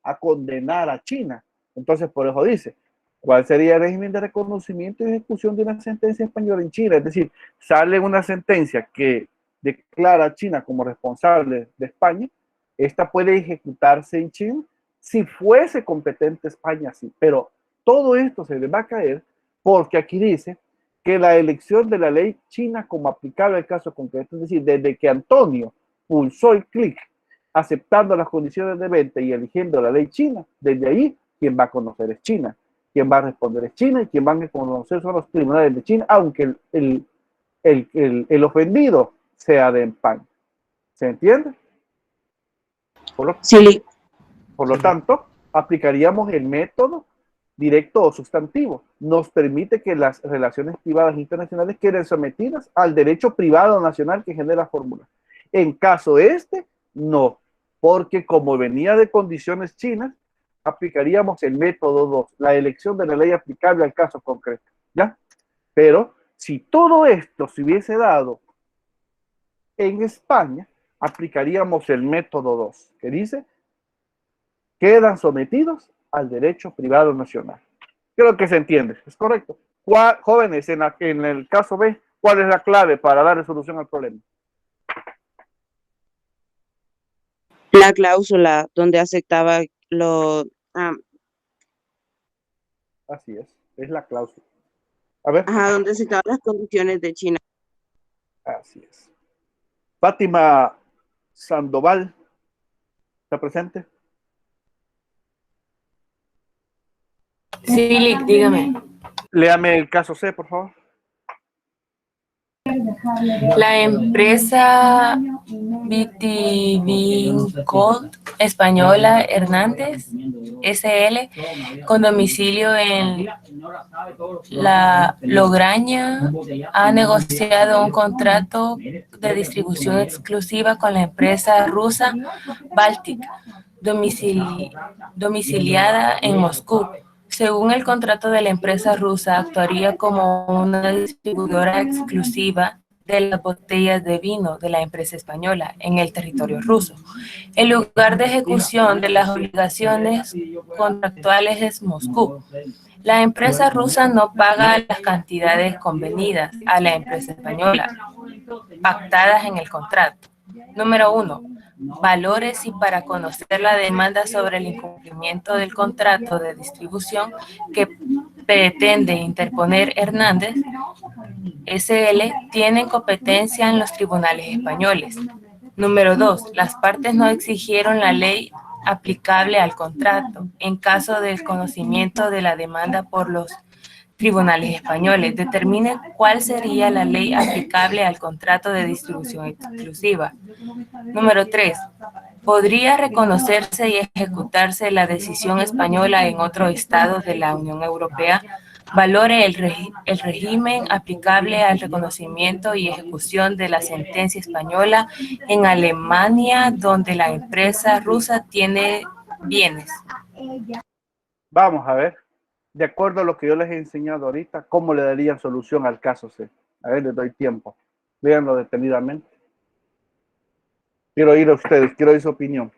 a condenar a China? Entonces, por eso dice, ¿cuál sería el régimen de reconocimiento y ejecución de una sentencia española en China? Es decir, sale una sentencia que declara a China como responsable de España, esta puede ejecutarse en China si fuese competente España, sí. Pero todo esto se le va a caer porque aquí dice que la elección de la ley china como aplicable al caso concreto, es decir, desde que Antonio pulsó el clic aceptando las condiciones de venta y eligiendo la ley china, desde ahí quien va a conocer es China, quien va a responder es China y quien van a conocer son los tribunales de China, aunque el ofendido sea de España. ¿Se entiende? Por lo tanto, aplicaríamos el método directo o sustantivo. Nos permite que las relaciones privadas internacionales queden sometidas al derecho privado nacional que genera fórmula. En caso no, porque como venía de condiciones chinas, aplicaríamos el método 2, la elección de la ley aplicable al caso concreto, ¿ya? Pero si todo esto se hubiese dado en España, aplicaríamos el método 2, que dice, quedan sometidos al derecho privado nacional. Creo que se entiende, es correcto. Jóvenes, en el caso B, ¿cuál es la clave para dar solución al problema? La cláusula donde aceptaba Así es la cláusula. A ver. Ajá, donde aceptaba las condiciones de China. Así es. Fátima Sandoval, ¿está presente? Sí, Lick, dígame. Léame el caso C, por favor. La empresa Vitivincol Española Hernández SL, con domicilio en La Lograña, ha negociado un contrato de distribución exclusiva con la empresa rusa Baltic, domiciliada en Moscú. Según el contrato de la empresa rusa, actuaría como una distribuidora exclusiva de las botellas de vino de la empresa española en el territorio ruso. El lugar de ejecución de las obligaciones contractuales es Moscú. La empresa rusa no paga las cantidades convenidas a la empresa española, pactadas en el contrato. Número 1. Valores y para conocer la demanda sobre el incumplimiento del contrato de distribución que pretende interponer Hernández SL tienen competencia en los tribunales españoles. Número 2. Las partes no exigieron la ley aplicable al contrato. En caso del conocimiento de la demanda por los tribunales españoles, determinen cuál sería la ley aplicable al contrato de distribución exclusiva. Número 3. ¿Podría reconocerse y ejecutarse la decisión española en otro estado de la Unión Europea? Valore el régimen aplicable al reconocimiento y ejecución de la sentencia española en Alemania, donde la empresa rusa tiene bienes. Vamos a ver, de acuerdo a lo que yo les he enseñado ahorita, ¿cómo le darían solución al caso C? A ver, les doy tiempo. Véanlo detenidamente. Quiero oír a ustedes, quiero oír su opinión.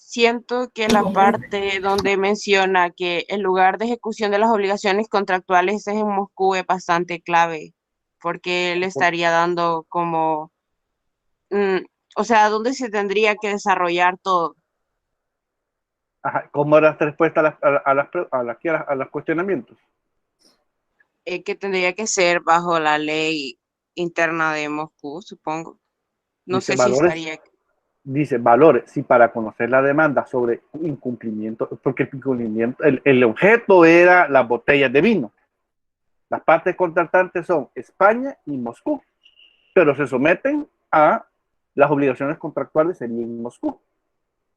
Siento que la parte donde menciona que el lugar de ejecución de las obligaciones contractuales es en Moscú es bastante clave, porque le estaría dando como, o sea, ¿dónde se tendría que desarrollar todo? Ajá, ¿cómo era la respuesta a los cuestionamientos? Que tendría que ser bajo la ley interna de Moscú, supongo. No Dice sé valores, si estaría... Dice valores, sí, para conocer la demanda sobre incumplimiento, porque el incumplimiento, el objeto era las botellas de vino. Las partes contratantes son España y Moscú, pero se someten a las obligaciones contractuales en Moscú.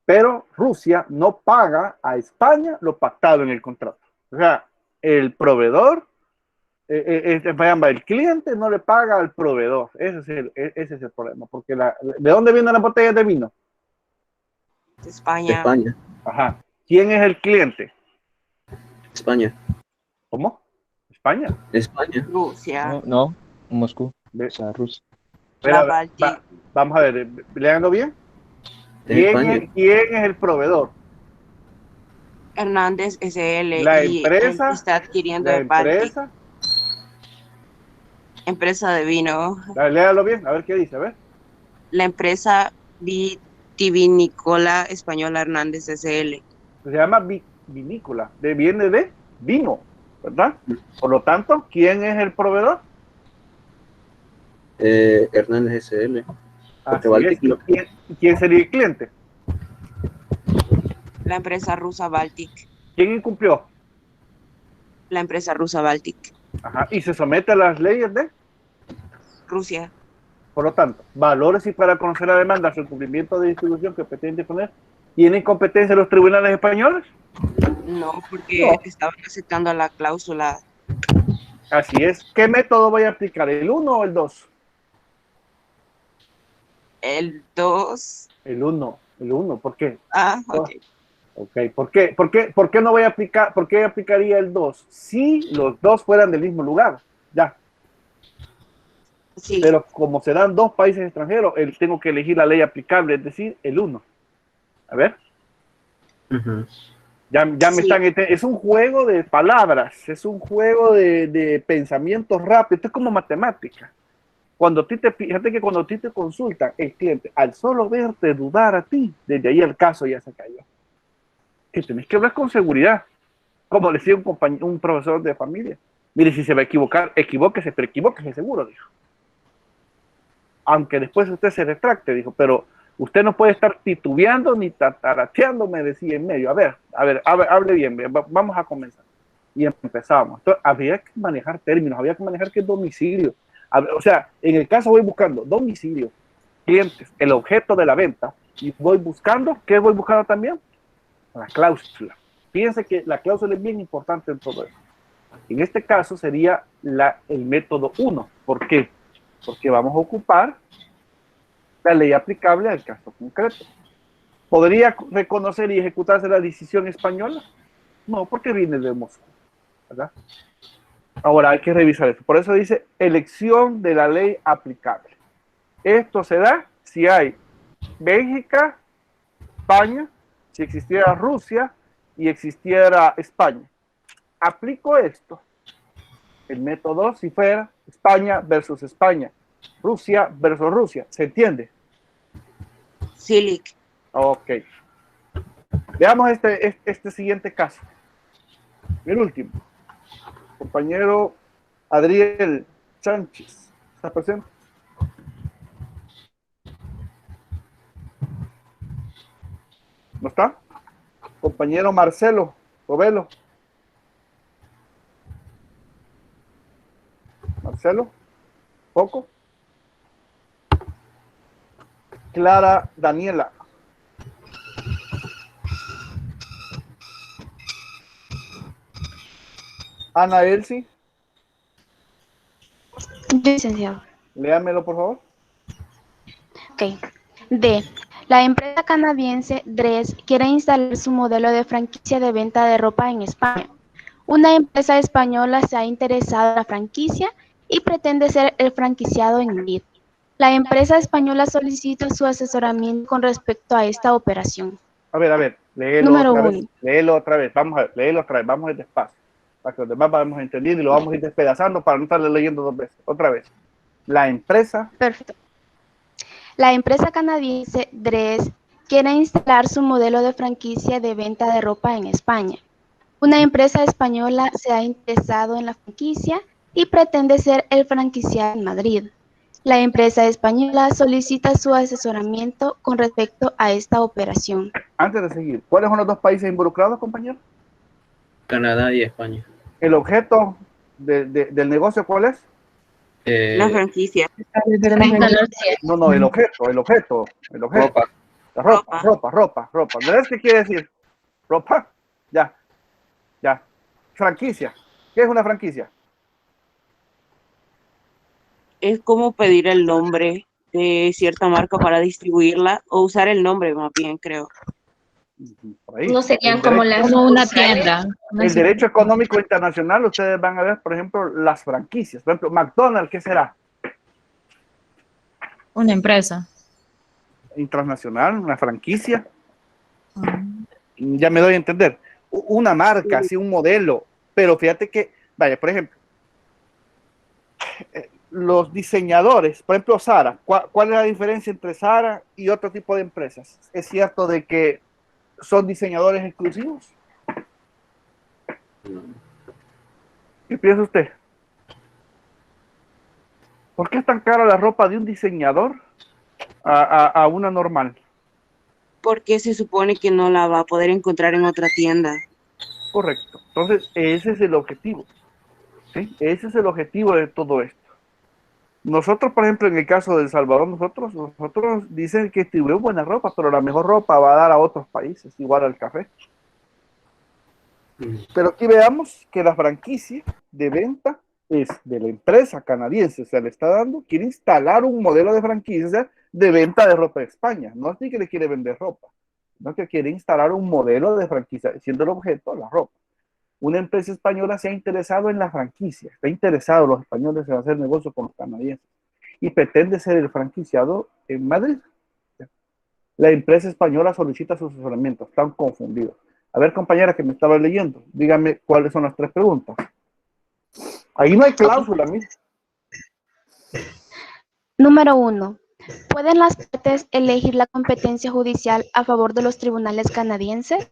Pero Rusia no paga a España lo pactado en el contrato. O sea, el proveedor, el cliente no le paga al proveedor. Ese es el problema. Porque ¿de dónde vienen las botellas de vino? De España. España. Ajá. ¿Quién es el cliente? España. ¿Cómo? ¿España? España. Rusia. No, Moscú. O sea, Rusia. Vamos a ver, leanlo bien. ¿Quién es el proveedor? Hernández SL. La y empresa él está adquiriendo la el Baltic. Empresa De vino. Léalo bien, a ver qué dice, a ver. La empresa Vitivinícola Española Hernández SL. Se llama vinícola, viene de vino, ¿verdad? Por lo tanto, ¿quién es el proveedor? Hernández SL. ¿Quién sería el cliente? La empresa rusa Baltic. ¿Quién incumplió? la empresa rusa Baltic. Ajá, y se somete a las leyes de Rusia. Por lo tanto, valores y para conocer la demanda sobre el cumplimiento de distribución que pretende poner, ¿tienen competencia los tribunales españoles? No, porque No. estaban aceptando la cláusula. Así es. ¿Qué método voy a aplicar? ¿El 1 o el 2? El 2. El 1. El 1. ¿Por qué? Ah, ok. Ok. ¿Por qué no voy a aplicar? ¿Por qué aplicaría el 2? Si los dos fueran del mismo lugar. Ya. Sí. Pero como se dan dos países extranjeros, tengo que elegir la ley aplicable, es decir, el 1. A ver. Ya me están... Es un juego de palabras, es un juego de pensamientos rápidos. Esto es como matemática. Fíjate que cuando a ti te consulta el cliente, al solo verte dudar a ti, desde ahí el caso ya se cayó. Que tenés que hablar con seguridad. Como decía un profesor de familia. Mire, si se va a equivocar, equivóquese, pero equivóquese seguro, dijo. Aunque después usted se retracte, dijo, pero usted no puede estar titubeando ni tatarateando, me decía en medio. A ver, hable bien, vamos a comenzar. Y empezamos. Entonces, había que manejar términos, había que manejar qué es domicilio. O sea, en el caso voy buscando domicilio, clientes, el objeto de la venta, y voy buscando, ¿qué voy buscando también? La cláusula. Fíjense que la cláusula es bien importante en todo eso. En este caso sería el método 1. ¿Por qué? Porque vamos a ocupar la ley aplicable al caso concreto. ¿Podría reconocer y ejecutarse la decisión española? No, porque viene de Moscú, ¿verdad? Ahora hay que revisar esto. Por eso dice elección de la ley aplicable. Esto se da si hay Bélgica, España, si existiera Rusia y existiera España. Aplico esto. El método si fuera España versus España, Rusia versus Rusia. ¿Se entiende? Sí. Ok. Veamos este siguiente caso. El último. Compañero Adriel Sánchez. ¿Está presente? ¿No está? Compañero Marcelo Covelo. Marcelo. ¿Poco? Clara Daniela. Ana Elsie. Licenciado. Léamelo, por favor. Ok. D. La empresa canadiense Dress quiere instalar su modelo de franquicia de venta de ropa en España. Una empresa española se ha interesado en la franquicia y pretende ser el franquiciado en Madrid. La empresa española solicita su asesoramiento con respecto a esta operación. A ver, léelo Número otra 1. vez. Léelo otra vez. Vamos a ver, léelo otra vez. Vamos a ir despacio. Para que los demás vamos a entender y lo vamos a ir despedazando para no estarle leyendo dos veces. Otra vez. La empresa. Perfecto. La empresa canadiense Dress quiere instalar su modelo de franquicia de venta de ropa en España. Una empresa española se ha interesado en la franquicia y pretende ser el franquiciado en Madrid. La empresa española solicita su asesoramiento con respecto a esta operación. Antes de seguir, ¿cuáles son los dos países involucrados, compañero? Canadá y España. ¿El objeto del negocio cuál es? La franquicia. No, el objeto. Ropa. La ropa. ¿Verdad qué quiere decir? Ropa. Ya. Franquicia. ¿Qué es una franquicia? Es como pedir el nombre de cierta marca para distribuirla o usar el nombre más bien, creo. Por ahí. No serían El como derecho- las Como una sucursales. tienda. El derecho económico internacional, ustedes van a ver, por ejemplo, las franquicias. Por ejemplo, McDonald's, ¿qué será? Una empresa. Internacional, una franquicia. Ya me doy a entender. Una marca, así, un modelo. Pero fíjate que, vaya, por ejemplo, los diseñadores, por ejemplo, Zara, ¿cuál es la diferencia entre Zara y otro tipo de empresas? ¿Es cierto de que son diseñadores exclusivos? ¿Qué piensa usted? ¿Por qué es tan cara la ropa de un diseñador a una normal? Porque se supone que no la va a poder encontrar en otra tienda. Correcto. Entonces, ese es el objetivo. ¿Sí? Ese es el objetivo de todo esto. Nosotros, por ejemplo, en el caso de El Salvador, nosotros dicen que distribuimos buena ropa, pero la mejor ropa va a dar a otros países, igual al café. Pero aquí veamos que la franquicia de venta es de la empresa canadiense, se le está dando, quiere instalar un modelo de franquicia de venta de ropa en España. No es ni que le quiere vender ropa, no que quiere instalar un modelo de franquicia, siendo el objeto la ropa. Una empresa española se ha interesado en la franquicia, está interesado los españoles en hacer negocio con los canadienses y pretende ser el franquiciado en Madrid. La empresa española solicita su asesoramiento, están confundidos. A ver, compañera que me estaba leyendo, dígame cuáles son las 3 preguntas. Ahí no hay cláusula, mire. Número 1. ¿Pueden las partes elegir la competencia judicial a favor de los tribunales canadienses?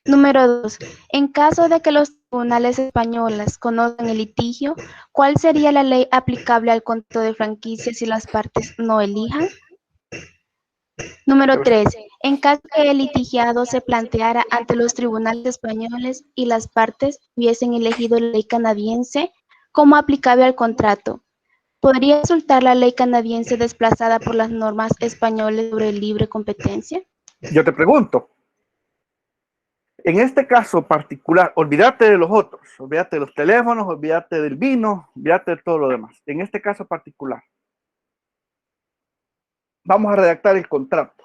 Número 2. En caso de que los tribunales españoles conozcan el litigio, ¿cuál sería la ley aplicable al contrato de franquicia si las partes no elijan? Número 3. En caso que el litigiado se planteara ante los tribunales españoles y las partes hubiesen elegido la ley canadiense como aplicable al contrato, ¿podría resultar la ley canadiense desplazada por las normas españolas sobre libre competencia? Yo te pregunto, en este caso particular, olvídate de los otros, olvídate de los teléfonos, olvídate del vino, olvídate de todo lo demás. En este caso particular, vamos a redactar el contrato.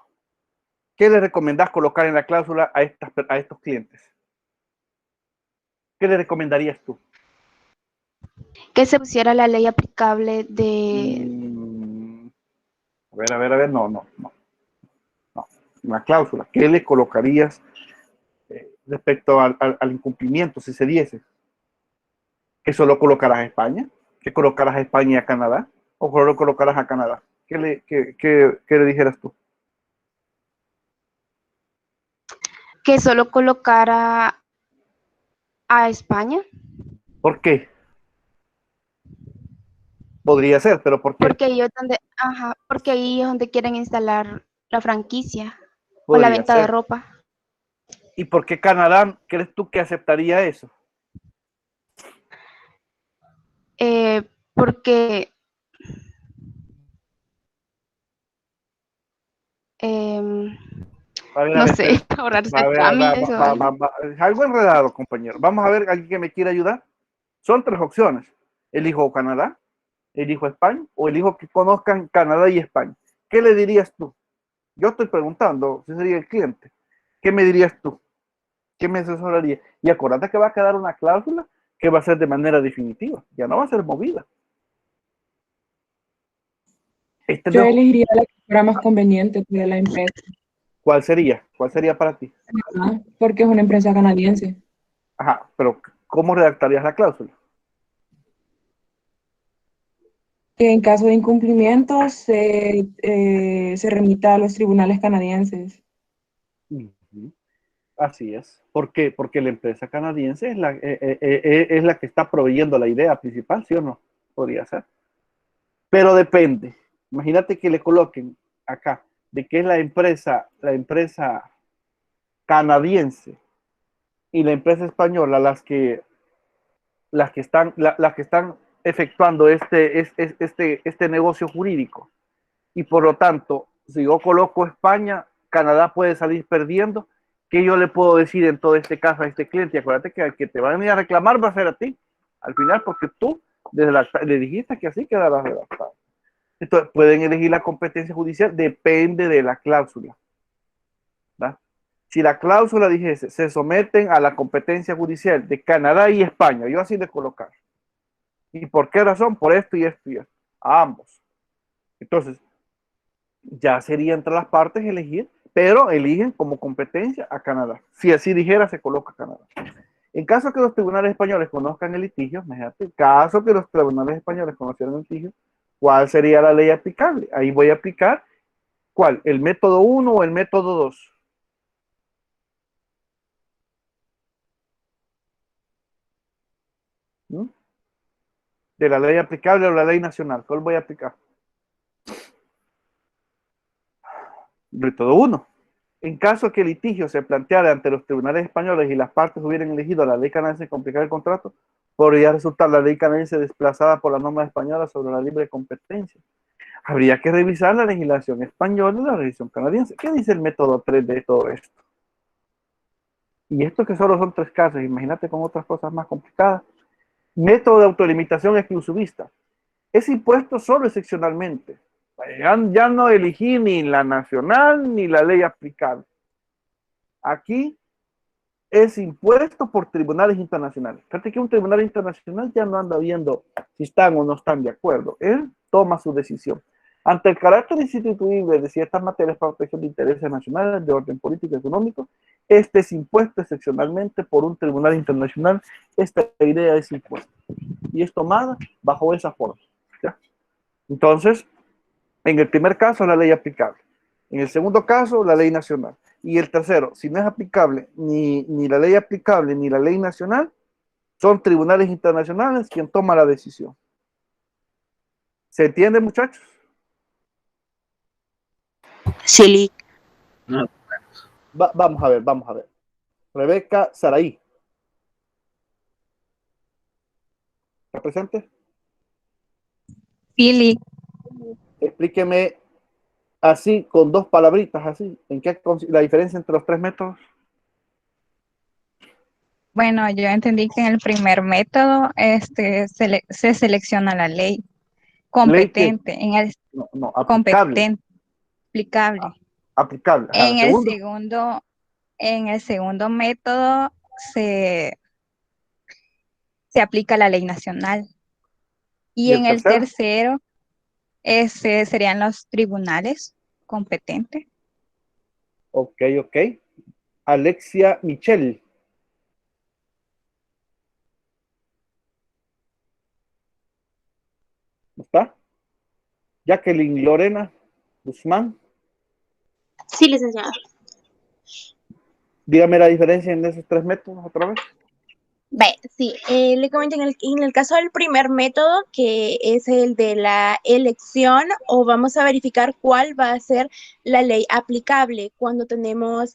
¿Qué le recomendás colocar en la cláusula a estos clientes? ¿Qué le recomendarías tú? Que se pusiera la ley aplicable de... A ver, no. Una cláusula. ¿Qué le colocarías respecto al incumplimiento si se diese? ¿Que solo colocarás a España? ¿Que colocarás a España y a Canadá? ¿O solo colocarás a Canadá? ¿Qué le dijeras tú? Que solo colocara a España. ¿Por qué? Podría ser, pero ¿por qué? Porque ahí es donde quieren instalar la franquicia o Podría la venta ser. de ropa. ¿Y por qué Canadá crees tú que aceptaría eso? Porque no sé, ahorrarse trámites o algo. Algo enredado, compañero. Vamos a ver, ¿alguien que me quiera ayudar? Son 3 opciones. Elijo Canadá, elijo España o elijo que conozcan Canadá y España. ¿Qué le dirías tú? Yo estoy preguntando, si sería el cliente. ¿Qué me dirías tú? ¿Qué me asesoraría? Y acuérdate que va a quedar una cláusula que va a ser de manera definitiva. Ya no va a ser movida. Yo elegiría la que fuera más conveniente de la empresa. ¿Cuál sería? ¿Cuál sería para ti? Porque es una empresa canadiense. Ajá, pero ¿cómo redactarías la cláusula? Que en caso de incumplimiento se remita a los tribunales canadienses. Así es. ¿Por qué? Porque la empresa canadiense es la que está proveyendo la idea principal, ¿sí o no? Podría ser. Pero depende. Imagínate que le coloquen acá de que es la empresa canadiense y la empresa española las que están efectuando este negocio jurídico. Y por lo tanto, si yo coloco España, Canadá puede salir perdiendo. ¿Qué yo le puedo decir en todo este caso a este cliente? Acuérdate que al que te va a venir a reclamar va a ser a ti, al final, porque tú le dijiste que así quedarás redactado. Entonces, pueden elegir la competencia judicial, depende de la cláusula. ¿Va? Si la cláusula dijese, se someten a la competencia judicial de Canadá y España, yo así de colocar. ¿Y por qué razón? Por esto y esto y esto. A ambos. Entonces, ya sería entre las partes elegir, pero eligen como competencia a Canadá. Si así dijera, se coloca Canadá. En caso que los tribunales españoles conozcan el litigio, imagínate, en caso que los tribunales españoles conocieran el litigio, ¿cuál sería la ley aplicable? Ahí voy a aplicar, ¿cuál? ¿El método 1 o el método 2? ¿Mm? De la ley aplicable o la ley nacional, ¿cuál voy a aplicar? Método 1. En caso que el litigio se planteara ante los tribunales españoles y las partes hubieran elegido la ley canadiense complicar el contrato, podría resultar la ley canadiense desplazada por la norma española sobre la libre competencia. Habría que revisar la legislación española y la legislación canadiense. ¿Qué dice el método 3 de todo esto? Y esto que solo son 3 casos, imagínate con otras cosas más complicadas. Método de autolimitación exclusivista. Es impuesto solo excepcionalmente. Ya no elegí ni la nacional ni la ley aplicable. Aquí es impuesto por tribunales internacionales. Fíjate que un tribunal internacional ya no anda viendo si están o no están de acuerdo. Él toma su decisión. Ante el carácter instituible de ciertas materias para protección de intereses nacionales de orden político y económico, este es impuesto excepcionalmente por un tribunal internacional. Esta idea es impuesta y es tomada bajo esa forma. ¿Ya? Entonces, en el primer caso, la ley aplicable. En el segundo caso, la ley nacional. Y el tercero, si no es aplicable ni la ley aplicable ni la ley nacional, son tribunales internacionales quien toma la decisión. ¿Se entiende, muchachos? Sí. No, Vamos a ver, vamos a ver. Rebeca Saraí. ¿Está presente? Philly. Explíqueme así, con 2 palabritas, así, ¿en qué la diferencia entre los 3 métodos? Bueno, yo entendí que en el primer método se selecciona la ley Ley que, competente, en el no, aplicable. competente, aplicable. Aplicable. Ajá, En el segundo. segundo método se aplica la ley nacional. Y ¿Y el en el tercero? tercero, serían los tribunales competentes. Ok, ok. Alexia Michel. ¿Está? Jacqueline Lorena Guzmán. Sí, licenciado. Dígame la diferencia en esos 3 métodos otra vez. Sí, le comento en el caso del primer método, que es el de la elección, o vamos a verificar cuál va a ser la ley aplicable cuando tenemos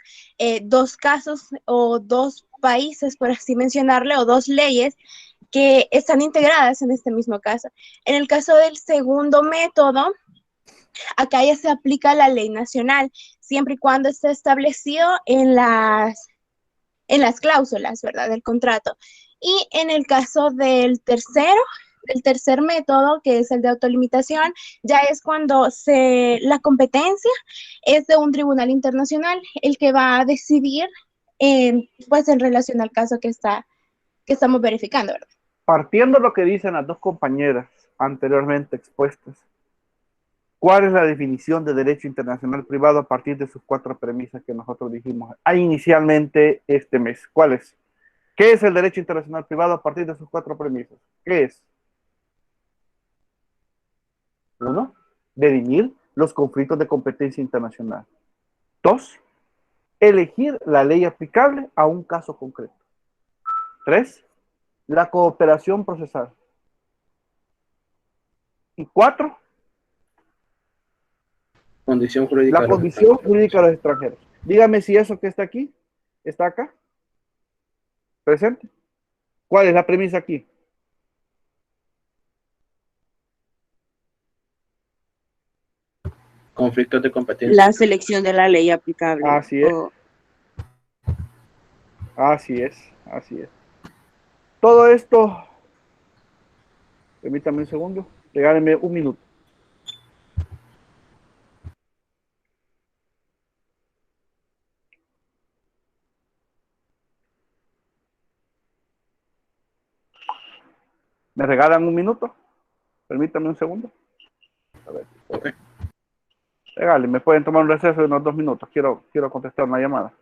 2 casos o 2 países, por así mencionarle, o 2 leyes que están integradas en este mismo caso. En el caso del segundo método, acá ya se aplica la ley nacional, siempre y cuando esté establecido en las cláusulas, ¿verdad?, del contrato. Y en el caso del tercer método, que es el de autolimitación, ya es cuando la competencia es de un tribunal internacional, el que va a decidir, pues, en relación al caso que estamos verificando, ¿verdad? Partiendo de lo que dicen las 2 compañeras anteriormente expuestas, ¿cuál es la definición de derecho internacional privado a partir de sus 4 premisas que nosotros dijimos inicialmente este mes? ¿Cuál es? ¿Qué es el derecho internacional privado a partir de sus 4 premisas? ¿Qué es? 1. Definir los conflictos de competencia internacional. 2. Elegir la ley aplicable a un caso concreto. 3. La cooperación procesal. Y 4. condición jurídica. La condición jurídica de los extranjeros. Dígame si eso que está aquí, está acá, presente. ¿Cuál es la premisa aquí? Conflictos de competencia. La selección de la ley aplicable. Así es. Así es, así es. Todo esto, permítame un segundo, regálenme un minuto. ¿Me regalan un minuto? Permítame un segundo. A ver. Okay. Regálenme, pueden tomar un receso de unos 2 minutos. Quiero contestar una llamada.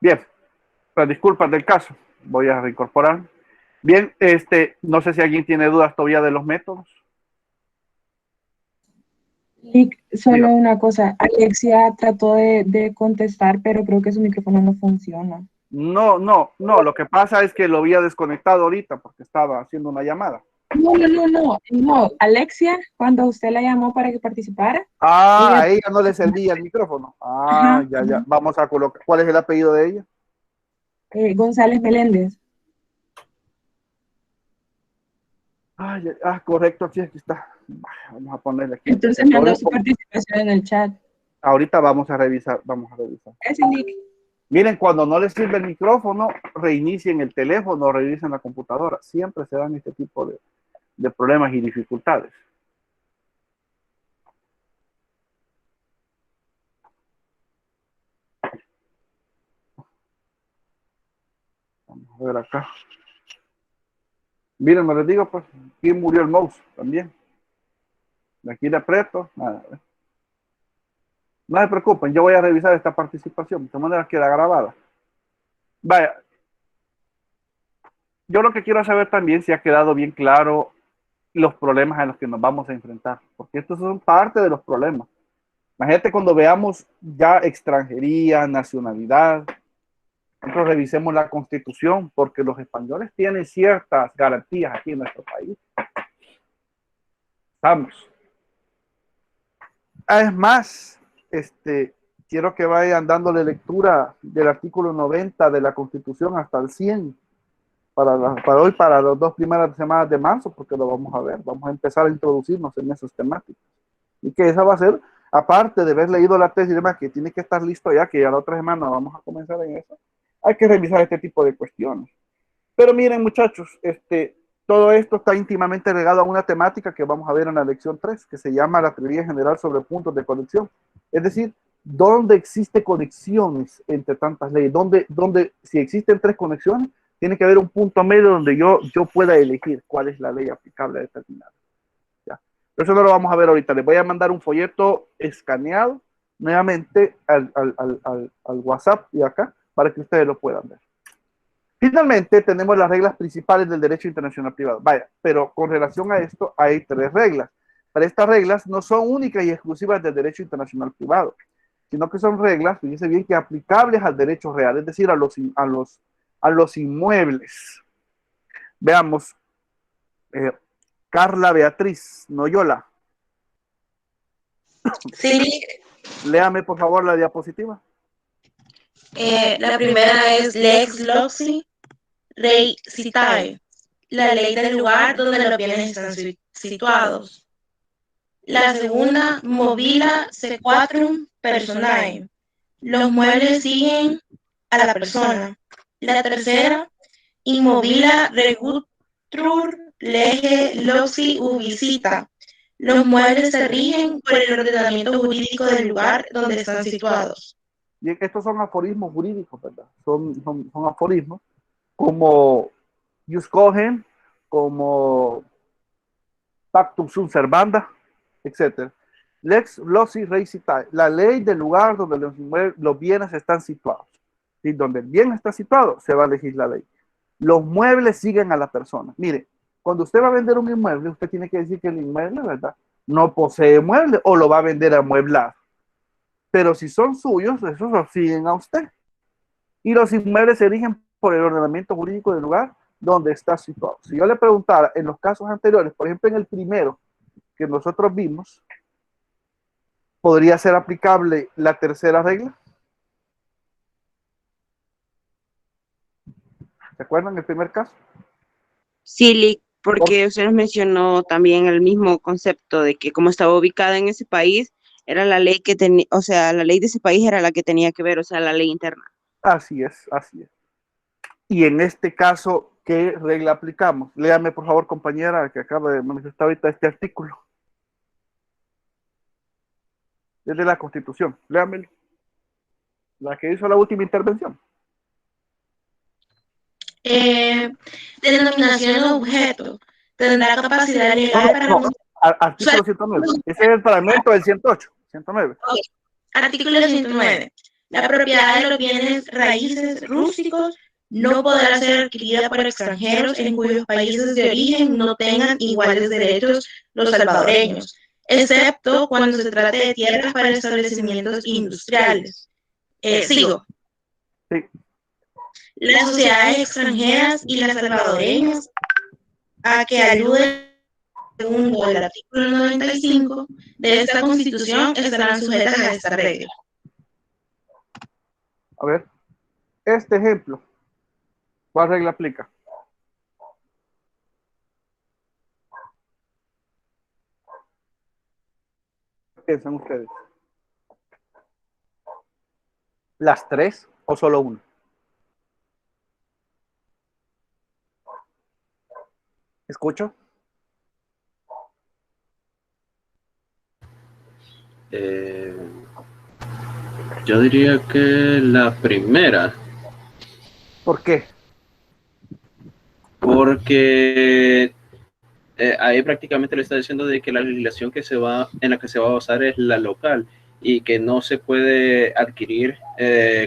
Bien, las disculpas del caso, voy a reincorporar. Bien, no sé si alguien tiene dudas todavía de los métodos. Lick, solo Diga. una cosa, Alexia trató de contestar, pero creo que su micrófono no funciona. No, lo que pasa es que lo había desconectado ahorita porque estaba haciendo una llamada. No, Alexia, cuando usted la llamó para que participara. A ella no le servía el micrófono. Ajá. Ya, vamos a colocar, ¿cuál es el apellido de ella? González Meléndez. Correcto, aquí está. Vamos a ponerle aquí. Entonces mandó su participación en el chat. Ahorita vamos a revisar. Miren, cuando no les sirve el micrófono, reinicien el teléfono, revisen la computadora. Siempre se dan este tipo de problemas y dificultades. Vamos a ver acá. Miren, me les digo, pues, ¿quién murió el mouse? También. De aquí le aprieto. Nada. No se preocupen, yo voy a revisar esta participación. De manera que queda grabada. Vaya. Yo lo que quiero saber también si ha quedado bien claro los problemas a los que nos vamos a enfrentar. Porque estos son parte de los problemas. Imagínate cuando veamos ya extranjería, nacionalidad. Nosotros revisemos la Constitución porque los españoles tienen ciertas garantías aquí en nuestro país. Vamos. Es más, quiero que vayan dándole lectura del artículo 90 de la Constitución hasta el 100 para hoy, para las 2 primeras semanas de marzo, porque lo vamos a ver. Vamos a empezar a introducirnos en esas temáticas. Y que esa va a ser, aparte de haber leído la tesis y demás, que tiene que estar listo ya, que ya la otra semana vamos a comenzar en eso. Hay que revisar este tipo de cuestiones. Pero miren, muchachos, todo esto está íntimamente ligado a una temática que vamos a ver en la lección 3, que se llama la teoría general sobre puntos de conexión. Es decir, ¿dónde existen conexiones entre tantas leyes? ¿Dónde si existen 3 conexiones, tiene que haber un punto medio donde yo pueda elegir cuál es la ley aplicable determinada? ¿Ya? Pero eso no lo vamos a ver ahorita. Les voy a mandar un folleto escaneado nuevamente al WhatsApp y acá, para que ustedes lo puedan ver. Finalmente, tenemos las reglas principales del derecho internacional privado. Vaya, pero con relación a esto, hay 3 reglas. Pero estas reglas no son únicas y exclusivas del derecho internacional privado, sino que son reglas, fíjense bien, que aplicables al derecho real, es decir, a los inmuebles. Veamos, Carla Beatriz Noyola. Sí. Léame, por favor, la diapositiva. La primera es Lex Loci Rei Citae, la ley del lugar donde los bienes están situados. La segunda, Movila Sequatrum Personae, los muebles siguen a la persona. La tercera, Inmovila Regutrur Lege Loci Ubicita, los muebles se rigen por el ordenamiento jurídico del lugar donde están situados. Bien, estos son aforismos jurídicos, ¿verdad? Son aforismos como jus cogens, como pactum sunt servanda, etc. Lex loci rei citae, la ley del lugar donde los bienes están situados. Y donde el bien está situado, se va a elegir la ley. Los muebles siguen a la persona. Mire, cuando usted va a vender un inmueble, usted tiene que decir que el inmueble, ¿verdad?, no posee mueble o lo va a vender amueblado. Pero si son suyos, esos los siguen a usted. Y los inmuebles se rigen por el ordenamiento jurídico del lugar donde está situado. Si yo le preguntara en los casos anteriores, por ejemplo en el primero que nosotros vimos, ¿podría ser aplicable la tercera regla? ¿Se acuerdan el primer caso? Sí, porque usted nos mencionó también el mismo concepto de que como estaba ubicada en ese país, era la ley que tenía, o sea, la ley de ese país era la que tenía que ver, o sea, la ley interna. Así es, así es. Y en este caso, ¿qué regla aplicamos? Léame, por favor, compañera, que acaba de manifestar ahorita este artículo. Es de la Constitución, léamelo. La que hizo la última intervención. Denominación de objeto. Tendrá capacidad legal para... Artículo 109. Ese es el fragmento del 108. 109. Okay. Artículo 109. La propiedad de los bienes raíces rústicos no podrá ser adquirida por extranjeros en cuyos países de origen no tengan iguales derechos los salvadoreños, excepto cuando se trate de tierras para establecimientos industriales. Sigo. Sí. Las sociedades extranjeras y las salvadoreñas a que alude segundo el artículo 95 de esta Constitución estarán sujetas a esta regla. A ver, este ejemplo, ¿cuál regla aplica? ¿Qué piensan ustedes? ¿Las tres o solo una? ¿Escucho? Yo diría que la primera. ¿Por qué? Porque ahí prácticamente le está diciendo de que la legislación en la que se va a basar es la local y que no se puede adquirir,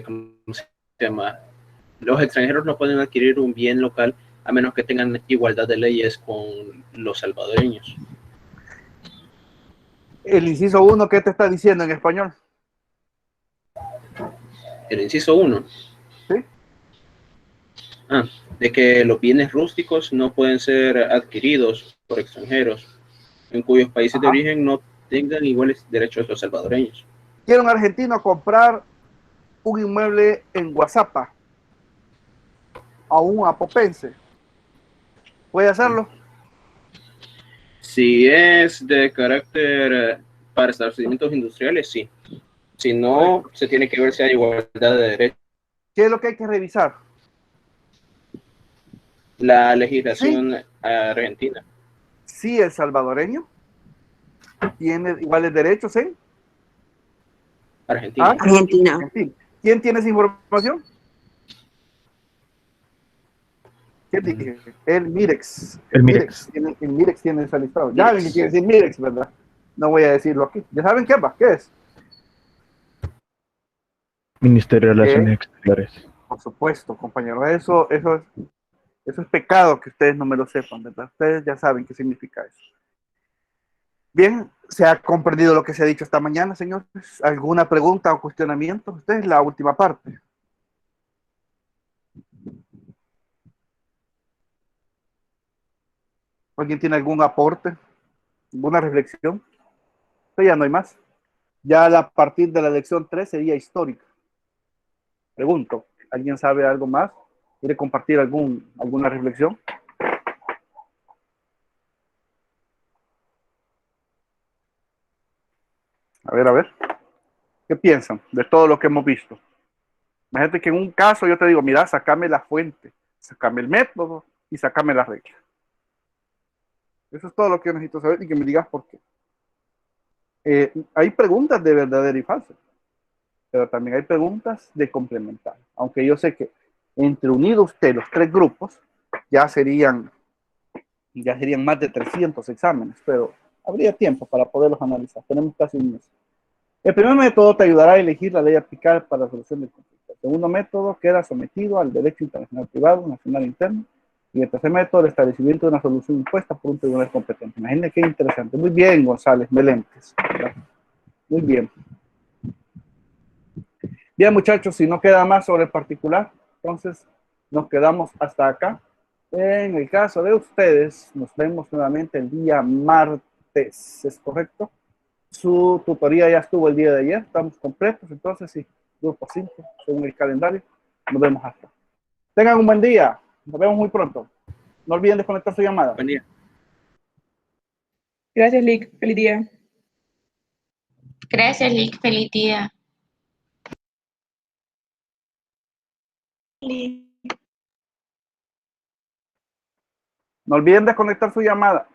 ¿cómo se llama? Los extranjeros no pueden adquirir un bien local a menos que tengan igualdad de leyes con los salvadoreños. El inciso 1, ¿qué te está diciendo en español? El inciso 1. ¿Sí? De que los bienes rústicos no pueden ser adquiridos por extranjeros en cuyos países de origen no tengan iguales derechos los salvadoreños. Quiero un argentino comprar un inmueble en Guazapa a un apopense. ¿Puede hacerlo? Si es de carácter para establecimientos industriales, sí. Si no, se tiene que ver si hay igualdad de derechos. ¿Qué es lo que hay que revisar? La legislación argentina. Sí, el salvadoreño tiene iguales derechos en Argentina. Argentina. ¿Quién tiene esa información? ¿Quién dije? El Mirex. El Mirex tiene esa listado. Ya saben que quiere decir Mirex, ¿verdad? No voy a decirlo aquí. ¿Ya saben qué va? ¿Qué es? Ministerio de Relaciones Exteriores. Por supuesto, compañero. Eso es pecado que ustedes no me lo sepan, ¿verdad? Ustedes ya saben qué significa eso. Bien, ¿se ha comprendido lo que se ha dicho esta mañana, señores? ¿Alguna pregunta o cuestionamiento? Esta es la última parte. ¿Alguien tiene algún aporte? ¿Alguna reflexión? Ya no hay más. Ya a partir de la lección 3 sería histórica. Pregunto, ¿alguien sabe algo más? ¿Quiere compartir alguna reflexión? A ver. ¿Qué piensan de todo lo que hemos visto? Imagínate que en un caso yo te digo, mira, sacame la fuente, sacame el método y sacame la regla. Eso es todo lo que yo necesito saber y que me digas por qué. Hay preguntas de verdadero y falso, pero también hay preguntas de complementar. Aunque yo sé que entre unidos ustedes, los tres grupos, ya serían más de 300 exámenes, pero habría tiempo para poderlos analizar. Tenemos casi un mes. El primer método te ayudará a elegir la ley a aplicar para la solución del conflicto. El segundo método queda sometido al derecho internacional privado, nacional interno. Y el tercer método, el establecimiento de una solución impuesta por un tribunal competente. Imagínense qué interesante. Muy bien, González Meléndez. Muy bien. Bien, muchachos, si no queda más sobre el particular, entonces nos quedamos hasta acá. En el caso de ustedes, nos vemos nuevamente el día martes, ¿es correcto? Su tutoría ya estuvo el día de ayer, estamos completos, entonces sí, grupo 5, según el calendario. Nos vemos hasta. Tengan un buen día, nos vemos muy pronto. No olviden desconectar su llamada. Buen día. Gracias, Lick. Feliz día. Gracias, Lick. Feliz día. No olviden desconectar su llamada.